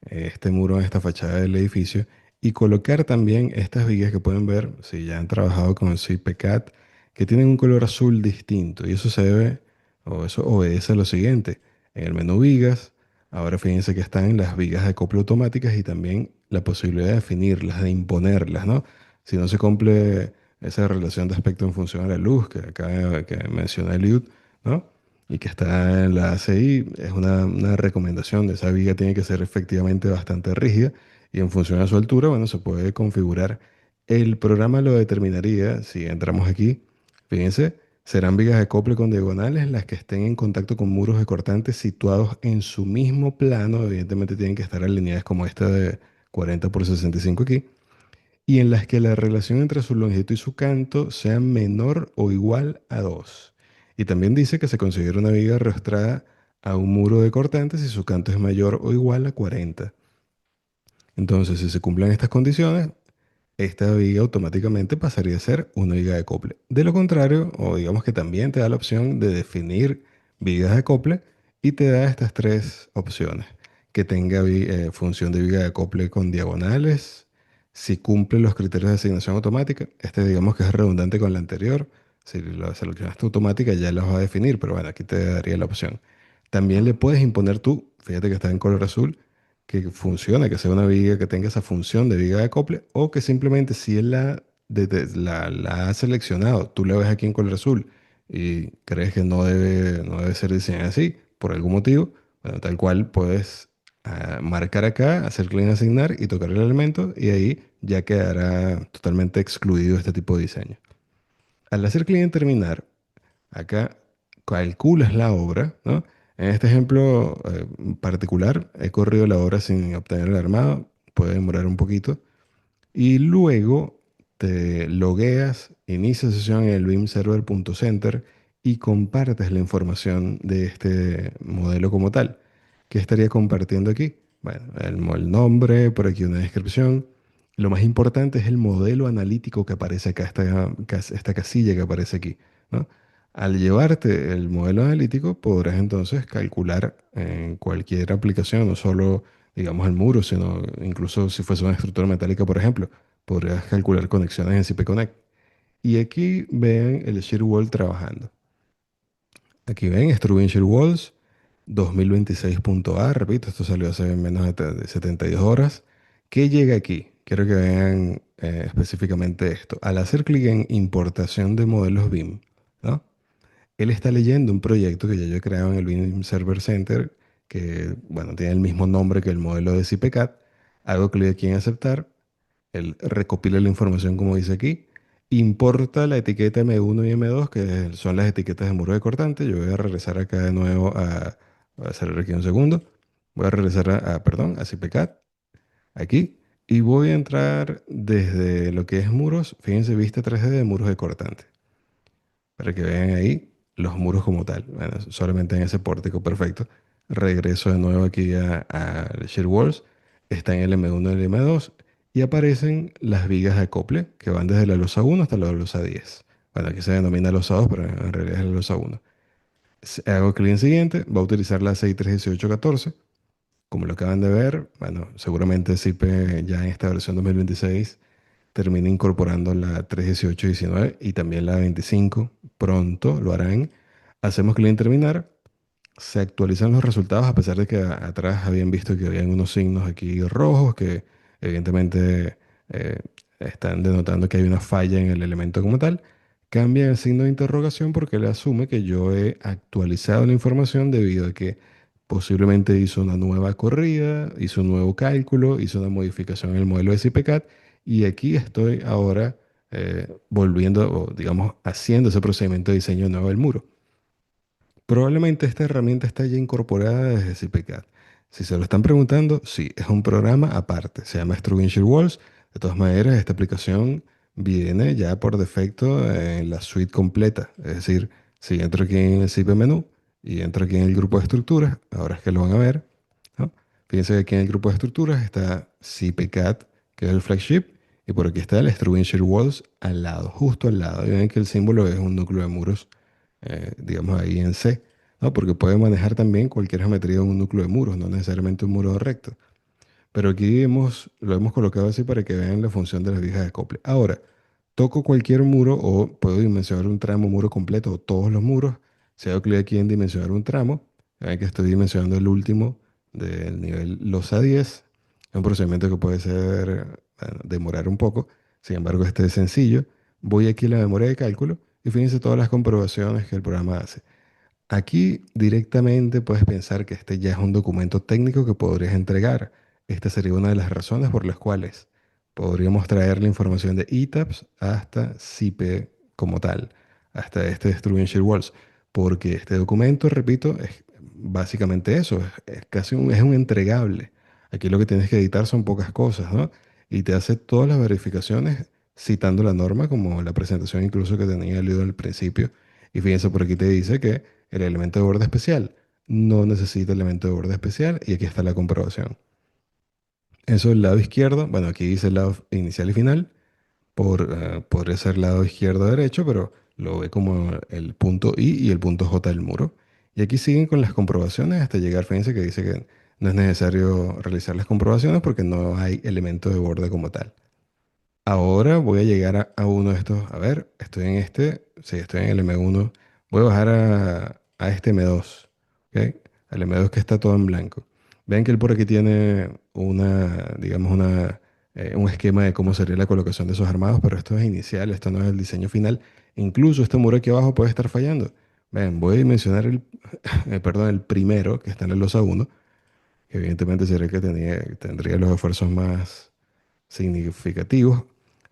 este muro en esta fachada del edificio y colocar también estas vigas que pueden ver, si ya han trabajado con el CPCAT, que tienen un color azul distinto y eso se debe, o eso obedece a lo siguiente. En el menú vigas, ahora fíjense que están las vigas de acople automáticas y también la posibilidad de definirlas, de imponerlas, ¿no? Si no se cumple esa relación de aspecto en función a la luz que acá que menciona Eliud, ¿no? Y que está en la ACI, es una recomendación de esa viga tiene que ser efectivamente bastante rígida y en función a su altura, bueno, se puede configurar. El programa lo determinaría, si entramos aquí, fíjense, serán vigas de acople con diagonales las que estén en contacto con muros de cortantes situados en su mismo plano, evidentemente tienen que estar alineadas como esta de 40 por 65 aquí, y en las que la relación entre su longitud y su canto sea menor o igual a 2. Y también dice que se considera una viga arrastrada a un muro de cortantes si su canto es mayor o igual a 40. Entonces, si se cumplen estas condiciones, esta viga automáticamente pasaría a ser una viga de acople. De lo contrario, o digamos que también te da la opción de definir vigas de acople y te da estas tres opciones. Que tenga función de viga de acople con diagonales, si cumple los criterios de asignación automática. Este digamos que es redundante con la anterior. Si lo seleccionaste automática ya las va a definir, pero bueno, aquí te daría la opción. También le puedes imponer tú, fíjate que está en color azul, que funcione, que sea una viga que tenga esa función de viga de acople, o que simplemente si él la ha seleccionado, tú la ves aquí en color azul y crees que no debe ser diseñada así, por algún motivo, bueno, tal cual puedes marcar acá, hacer clic en asignar y tocar el elemento y ahí ya quedará totalmente excluido este tipo de diseño. Al hacer clic en terminar, acá calculas la obra, ¿no? En este ejemplo particular, he corrido la obra sin obtener el armado, puede demorar un poquito, y luego te logueas, inicias sesión en el beamserver.center y compartes la información de este modelo como tal. ¿Qué estaría compartiendo aquí? Bueno, el nombre, por aquí una descripción. Lo más importante es el modelo analítico que aparece acá, esta casilla que aparece aquí, ¿no? Al llevarte el modelo analítico, podrás entonces calcular en cualquier aplicación, no solo digamos, el muro, sino incluso si fuese una estructura metálica, por ejemplo, podrías calcular conexiones en CP Connect. Y aquí ven el shear wall trabajando. Aquí ven Struve Shear Walls 2026.A, repito, esto salió hace menos de 72 horas. ¿Qué llega aquí? Quiero que vean específicamente esto. Al hacer clic en importación de modelos BIM, ¿no? Él está leyendo un proyecto que ya yo he creado en el BIM Server Center, que, bueno, tiene el mismo nombre que el modelo de CPCAD. Hago clic aquí en aceptar. Él recopila la información como dice aquí. Importa la etiqueta M1 y M2, que son las etiquetas de muro de cortante. Yo voy a regresar acá de nuevo a... Voy a cerrar aquí un segundo. Voy a regresar perdón, a CPCAD, aquí. Y voy a entrar desde lo que es muros. Fíjense, vista 3D de muros de cortante para que vean ahí los muros como tal. Bueno, solamente en ese pórtico, perfecto. Regreso de nuevo aquí a Shear Walls. Está en el M1 y el M2 y aparecen las vigas de acople que van desde la losa 1 hasta la losa 10. Bueno, aquí se denomina losa 2, pero en realidad es la losa 1. Hago clic en siguiente, va a utilizar la 631814. Como lo acaban de ver, bueno, seguramente SIPE ya en esta versión 2026 termina incorporando la 31819 y también la 25. Pronto lo harán. Hacemos clic en terminar. Se actualizan los resultados a pesar de que atrás habían visto que habían unos signos aquí rojos que evidentemente eh, están denotando que hay una falla en el elemento como tal. Cambia el signo de interrogación porque él asume que yo he actualizado la información debido a que posiblemente hizo una nueva corrida, hizo un nuevo cálculo, hizo una modificación en el modelo de CPCAD y aquí estoy ahora volviendo o digamos haciendo ese procedimiento de diseño nuevo del muro. Probablemente esta herramienta está ya incorporada desde CPCAD. Si se lo están preguntando, sí, es un programa aparte. Se llama Structure Walls. De todas maneras, esta aplicación viene ya por defecto en la suite completa. Es decir, si entro aquí en el CP menú y entro aquí en el grupo de estructuras, ahora es que lo van a ver, ¿no? Fíjense que aquí en el grupo de estructuras está CPCAD, que es el flagship, y por aquí está el Structure Walls al lado, justo al lado. Y ven que el símbolo es un núcleo de muros digamos ahí en C, ¿no? Porque puede manejar también cualquier geometría en un núcleo de muros, no necesariamente un muro recto. Pero aquí lo hemos colocado así para que vean la función de las vigas de acople. Ahora, toco cualquier muro o puedo dimensionar un tramo muro completo o todos los muros. Si hago clic aquí en dimensionar un tramo, ven que estoy dimensionando el último del nivel losa 10. Es un procedimiento que puede ser, bueno, demorar un poco. Sin embargo, este es sencillo. Voy aquí a la memoria de cálculo y fíjense todas las comprobaciones que el programa hace. Aquí directamente puedes pensar que este ya es un documento técnico que podrías entregar. Esta sería una de las razones por las cuales podríamos traer la información de ETABS hasta CIPE como tal, hasta este Distribution Walls, porque este documento, repito, es básicamente eso, es casi es un entregable. Aquí lo que tienes que editar son pocas cosas, ¿no? Y te hace todas las verificaciones citando la norma, como la presentación incluso que tenía leído al principio. Y fíjense, por aquí te dice que el elemento de borde especial no necesita elemento de borde especial y aquí está la comprobación. Eso del lado izquierdo, bueno, aquí dice el lado inicial y final, podría ser lado izquierdo derecho, pero lo ve como el punto I y el punto J del muro. Y aquí siguen con las comprobaciones hasta llegar, fíjense que dice que no es necesario realizar las comprobaciones porque no hay elemento de borde como tal. Ahora voy a llegar a uno de estos. A ver, estoy en este. Sí, estoy en el M1. Voy a bajar a este M2. ¿Ok? Al M2 que está todo en blanco. Ven que él por aquí tiene digamos, un esquema de cómo sería la colocación de esos armados, pero esto es inicial, esto no es el diseño final. Incluso este muro aquí abajo puede estar fallando. Ven, voy a dimensionar perdón, el primero que está en el losa 1, que evidentemente sería el que tendría los esfuerzos más significativos.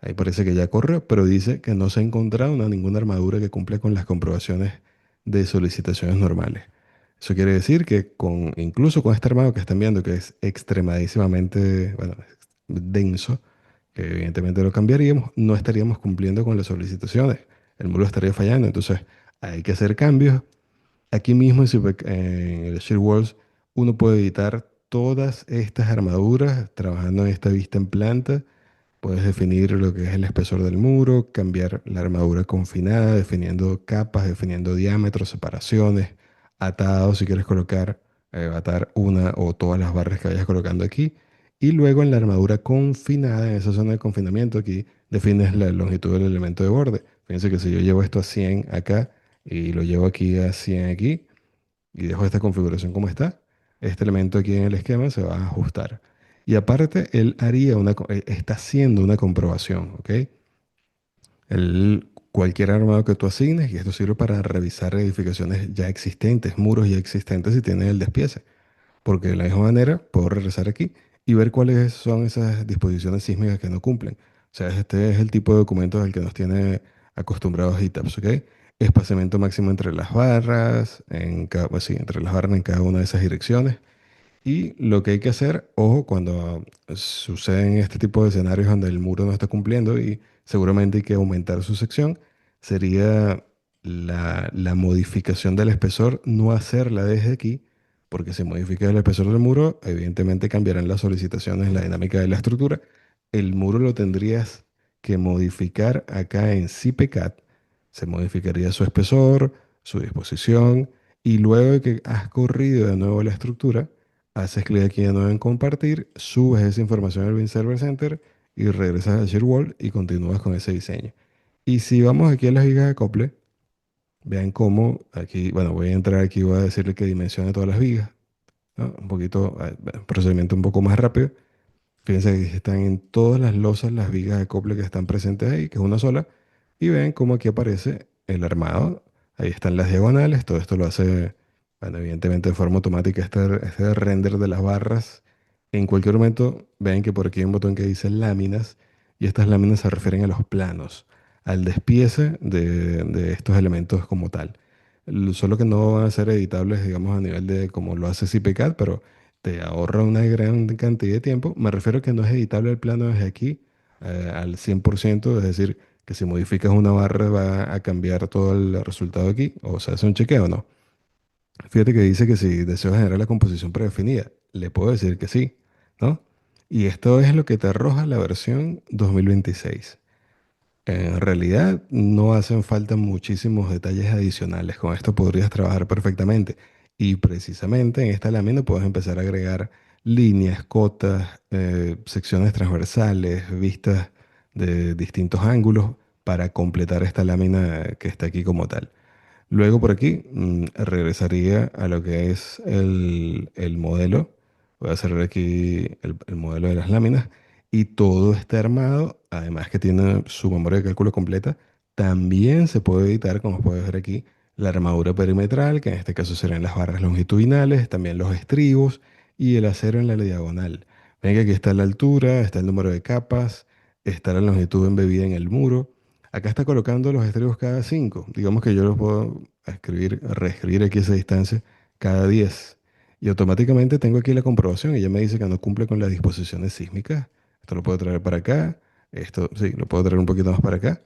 Ahí parece que ya corrió, pero dice que no se ha encontrado ninguna armadura que cumpla con las comprobaciones de solicitaciones normales. Eso quiere decir que incluso con este armado que están viendo, que es extremadísimamente, bueno, denso, que evidentemente lo cambiaríamos, no estaríamos cumpliendo con las solicitaciones. El muro estaría fallando, entonces hay que hacer cambios. Aquí mismo en el Shear Walls uno puede editar todas estas armaduras trabajando en esta vista en planta. Puedes definir lo que es el espesor del muro, cambiar la armadura confinada, definiendo capas, definiendo diámetros, separaciones, atados si quieres colocar atar una o todas las barras que vayas colocando aquí. Y luego en la armadura confinada, en esa zona de confinamiento, aquí defines la longitud del elemento de borde. Fíjense que si yo llevo esto a 100 acá y lo llevo aquí a 100 aquí y dejo esta configuración como está, este elemento aquí en el esquema se va a ajustar. Y aparte, él haría está haciendo una comprobación, ¿ok? Cualquier armado que tú asignes, y esto sirve para revisar edificaciones ya existentes, muros ya existentes si tienen el despiece. Porque de la misma manera puedo regresar aquí y ver cuáles son esas disposiciones sísmicas que no cumplen. O sea, este es el tipo de documentos al que nos tiene acostumbrados ITAPS, ¿ok? Espaciamiento máximo entre las barras, pues sí, entre las barras en cada una de esas direcciones. Y lo que hay que hacer, ojo, cuando suceden este tipo de escenarios donde el muro no está cumpliendo y seguramente hay que aumentar su sección, sería la modificación del espesor, no hacerla desde aquí, porque si modifica el espesor del muro, evidentemente cambiarán las solicitaciones, la dinámica de la estructura. El muro lo tendrías que modificar acá en CIPECAT, se modificaría su espesor, su disposición, y luego de que has corrido de nuevo la estructura, haces clic aquí de nuevo en compartir, subes esa información al Bin Server Center y regresas a Shearwall y continúas con ese diseño. Y si vamos aquí a las vigas de acople, vean cómo aquí, bueno, voy a entrar aquí, voy a decirle que dimensione todas las vigas, ¿no? Un poquito, procedimiento un poco más rápido. Fíjense que están en todas las losas las vigas de acople que están presentes ahí, que es una sola. Y ven cómo aquí aparece el armado. Ahí están las diagonales. Todo esto lo hace, bueno, evidentemente de forma automática este render de las barras. En cualquier momento ven que por aquí hay un botón que dice láminas. Y estas láminas se refieren a los planos, al despiece de estos elementos como tal. Solo que no van a ser editables, digamos, a nivel de como lo hace CPCAD, pero te ahorra una gran cantidad de tiempo. Me refiero a que no es editable el plano desde aquí al 100%, es decir, que si modificas una barra va a cambiar todo el resultado aquí, o se hace un chequeo, ¿no? Fíjate que dice que si deseo generar la composición predefinida, le puedo decir que sí, ¿no? Y esto es lo que te arroja la versión 2026. En realidad no hacen falta muchísimos detalles adicionales. Con esto podrías trabajar perfectamente. Y precisamente en esta lámina puedes empezar a agregar líneas, cotas, secciones transversales, vistas de distintos ángulos para completar esta lámina que está aquí como tal. Luego por aquí regresaría a lo que es el modelo. Voy a cerrar aquí el modelo de las láminas y todo está armado, además que tiene su memoria de cálculo completa. También se puede editar, como puedes ver aquí, la armadura perimetral, que en este caso serían las barras longitudinales, también los estribos y el acero en la diagonal. Ven que aquí está la altura, está el número de capas, está la longitud embebida en el muro. Acá está colocando los estribos cada 5. Digamos que yo los puedo reescribir aquí a esa distancia cada 10. Y automáticamente tengo aquí la comprobación y ya me dice que no cumple con las disposiciones sísmicas. Esto lo puedo traer para acá. Esto sí, lo puedo traer un poquito más para acá.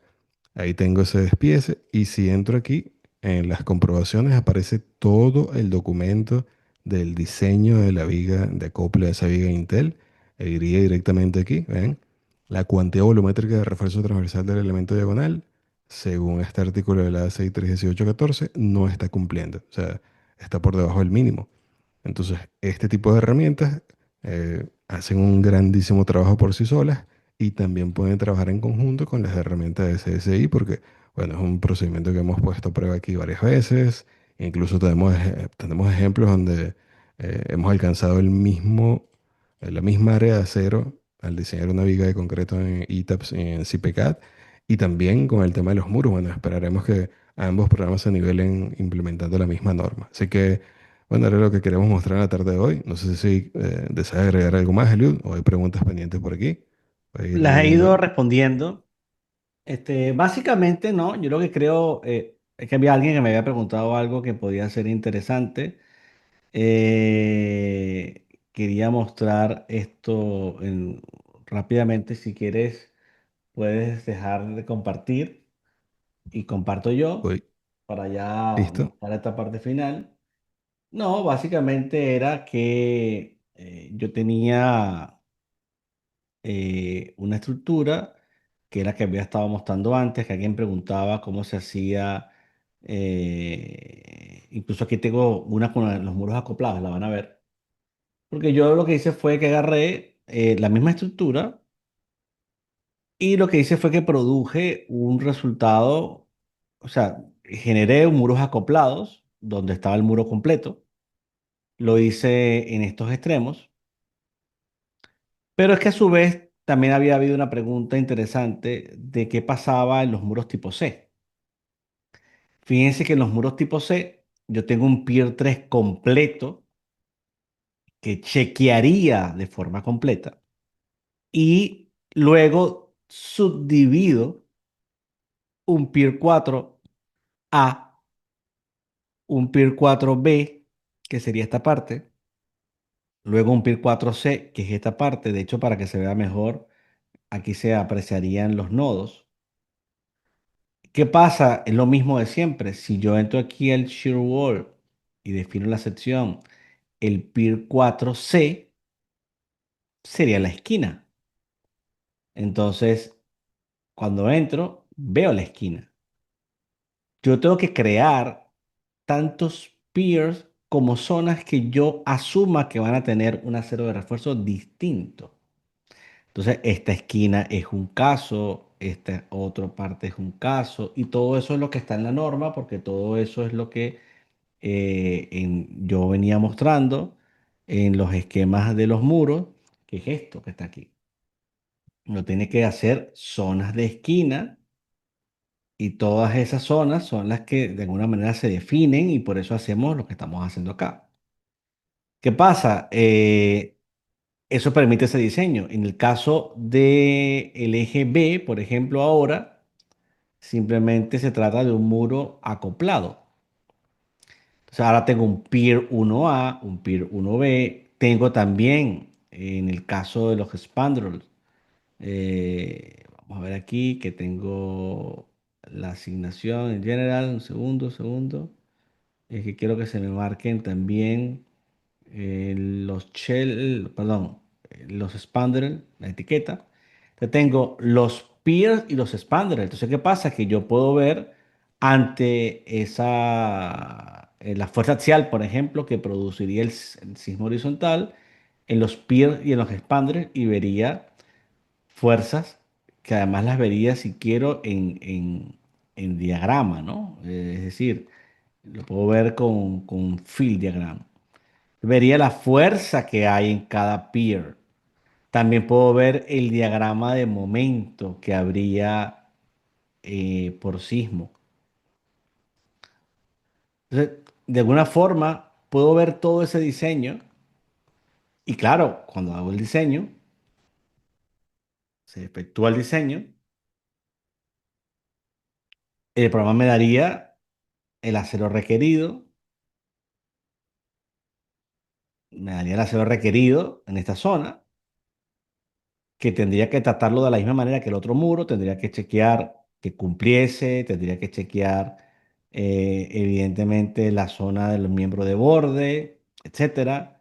Ahí tengo ese despiece y si entro aquí en las comprobaciones aparece todo el documento del diseño de la viga de acople de esa viga Intel. E iría directamente aquí, ¿ven? La cuantía volumétrica de refuerzo transversal del elemento diagonal, según este artículo de la 631814, no está cumpliendo. O sea, está por debajo del mínimo. Entonces, este tipo de herramientas hacen un grandísimo trabajo por sí solas y también pueden trabajar en conjunto con las herramientas de CSI porque, bueno, es un procedimiento que hemos puesto a prueba aquí varias veces. Incluso tenemos ejemplos donde hemos alcanzado la misma área de acero al diseñar una viga de concreto en ETAPS y en CPCAD. Y también con el tema de los muros, bueno, esperaremos que ambos programas se nivelen implementando la misma norma. Así que... Bueno, era lo que queremos mostrar en la tarde de hoy. No sé si deseas agregar algo más, Eliud, o hay preguntas pendientes por aquí. Voy a ir Las he leyendo. ido respondiendo. Básicamente, no, yo lo que creo es que había alguien que me había preguntado algo que podía ser interesante. Quería mostrar esto rápidamente. Si quieres, puedes dejar de compartir y comparto yo Voy. para ya ¿Listo? mostrar esta parte final. No, básicamente era que yo tenía una estructura que era que había estado mostrando antes, que alguien preguntaba cómo se hacía incluso aquí tengo una con los muros acoplados, la van a ver. Porque yo lo que hice fue que agarré la misma estructura y lo que hice fue que produje un resultado, o sea, generé muros acoplados donde estaba el muro completo. Lo hice en estos extremos, pero es que a su vez también había habido una pregunta interesante de qué pasaba en los muros tipo C. Fíjense que en los muros tipo C yo tengo un Pier 3 completo que chequearía de forma completa y luego subdivido un Pier 4A, un Pier 4B, que sería esta parte, luego un Pier 4C, que es esta parte. De hecho, para que se vea mejor, aquí se apreciarían los nodos. ¿Qué pasa? Es lo mismo de siempre. Si yo entro aquí al shear wall y defino la sección, el Pier 4C sería la esquina. Entonces, cuando entro, veo la esquina. Yo tengo que crear tantos piers como zonas que yo asuma que van a tener un acero de refuerzo distinto. Entonces, esta esquina es un caso, esta otra parte es un caso, y todo eso es lo que está en la norma, porque todo eso es lo que yo venía mostrando en los esquemas de los muros, que es esto que está aquí. Uno tiene que hacer zonas de esquina y todas esas zonas son las que de alguna manera se definen y por eso hacemos lo que estamos haciendo acá. ¿Qué pasa? Eso permite ese diseño. En el caso del eje B, por ejemplo, ahora simplemente se trata de un muro acoplado. Entonces ahora tengo un Pier 1A, un Pier 1B. Tengo también, en el caso de los spandrels, vamos a ver aquí que tengo la asignación en general. Un segundo, segundo. Es que quiero que se me marquen también los shell, perdón, los spandrel, la etiqueta. Entonces tengo los peers y los spandrel. Entonces, ¿qué pasa? Que yo puedo ver ante la fuerza axial, por ejemplo, que produciría el sismo horizontal en los peers y en los spandrel y vería fuerzas que además las vería si quiero en diagrama, ¿no? Es decir, lo puedo ver con field diagram. Vería la fuerza que hay en cada peer. También puedo ver el diagrama de momento que habría por sismo. Entonces, de alguna forma, puedo ver todo ese diseño. Y claro, cuando hago el diseño, se efectúa el diseño, el programa me daría el acero requerido, me daría el acero requerido en esta zona, que tendría que tratarlo de la misma manera que el otro muro, tendría que chequear que cumpliese, tendría que chequear evidentemente la zona de los miembros de borde, etcétera.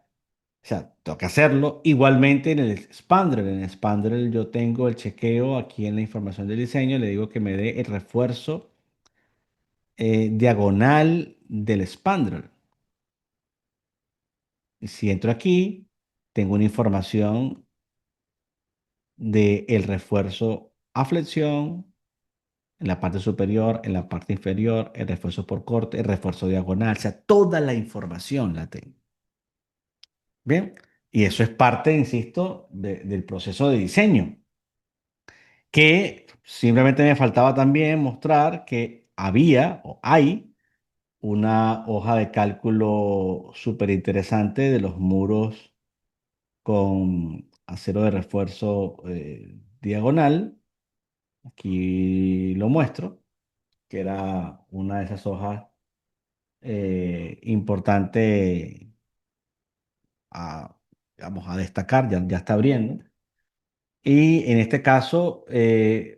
O sea, tengo que hacerlo. Igualmente en el spandrel. En el spandrel yo tengo el chequeo aquí en la información del diseño, le digo que me dé el refuerzo diagonal del spandrel. Y si entro aquí, tengo una información del refuerzo a flexión en la parte superior, en la parte inferior, el refuerzo por corte, el refuerzo diagonal, o sea, toda la información la tengo. Bien, y eso es parte, insisto, del proceso de diseño, que simplemente me faltaba también mostrar que había o hay una hoja de cálculo súper interesante de los muros con acero de refuerzo diagonal. Aquí lo muestro, que era una de esas hojas importante a, digamos, a destacar, ya está abriendo. Y en este caso,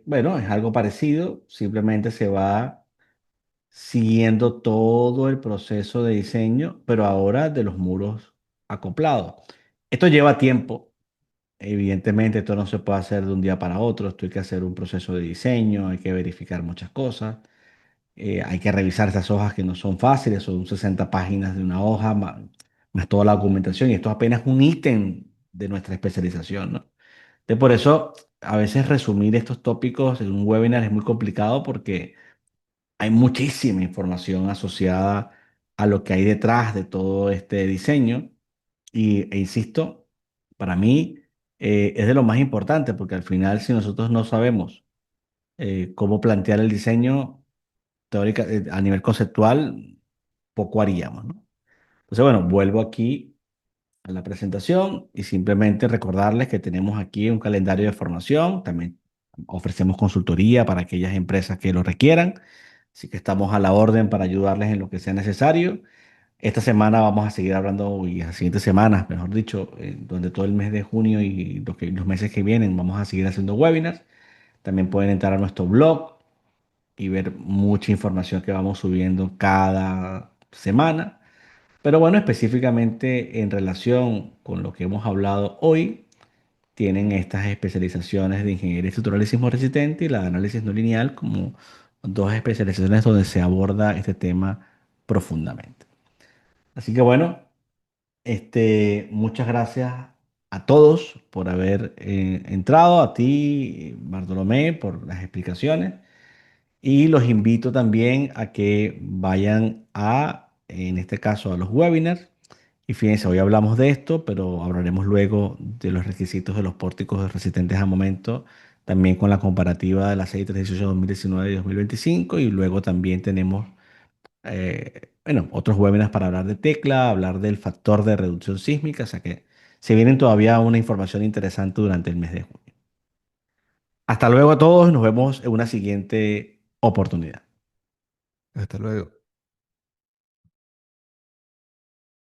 bueno, es algo parecido, simplemente se va siguiendo todo el proceso de diseño, pero ahora de los muros acoplados. Esto lleva tiempo, evidentemente esto no se puede hacer de un día para otro, esto hay que hacer un proceso de diseño, hay que verificar muchas cosas. Hay que revisar esas hojas que no son fáciles, son 60 páginas de una hoja, más toda la documentación, y esto es apenas un ítem de nuestra especialización, ¿no? Por eso, a veces resumir estos tópicos en un webinar es muy complicado porque hay muchísima información asociada a lo que hay detrás de todo este diseño. E insisto, para mí es de lo más importante porque al final si nosotros no sabemos cómo plantear el diseño teórica, a nivel conceptual, poco haríamos, ¿no? Entonces, bueno, vuelvo aquí a la presentación y simplemente recordarles que tenemos aquí un calendario de formación. También ofrecemos consultoría para aquellas empresas que lo requieran. Así que estamos a la orden para ayudarles en lo que sea necesario. Esta semana vamos a seguir hablando, y las siguientes semanas, mejor dicho, donde todo el mes de junio y los meses que vienen vamos a seguir haciendo webinars. También pueden entrar a nuestro blog y ver mucha información que vamos subiendo cada semana. Pero bueno, específicamente en relación con lo que hemos hablado hoy, tienen estas especializaciones de ingeniería estructural y sismo resistente y la de análisis no lineal como dos especializaciones donde se aborda este tema profundamente. Así que bueno, muchas gracias a todos por haber entrado, a ti, Bartolomé, por las explicaciones. Y los invito también a que vayan en este caso, a los webinars. Y fíjense, hoy hablamos de esto, pero hablaremos luego de los requisitos de los pórticos resistentes a momento, también con la comparativa de la 6318 2019 y 2025. Y luego también tenemos, bueno, otros webinars para hablar de Tecla, hablar del factor de reducción sísmica. O sea que se vienen todavía una información interesante durante el mes de junio. Hasta luego a todos, nos vemos en una siguiente oportunidad. Hasta luego.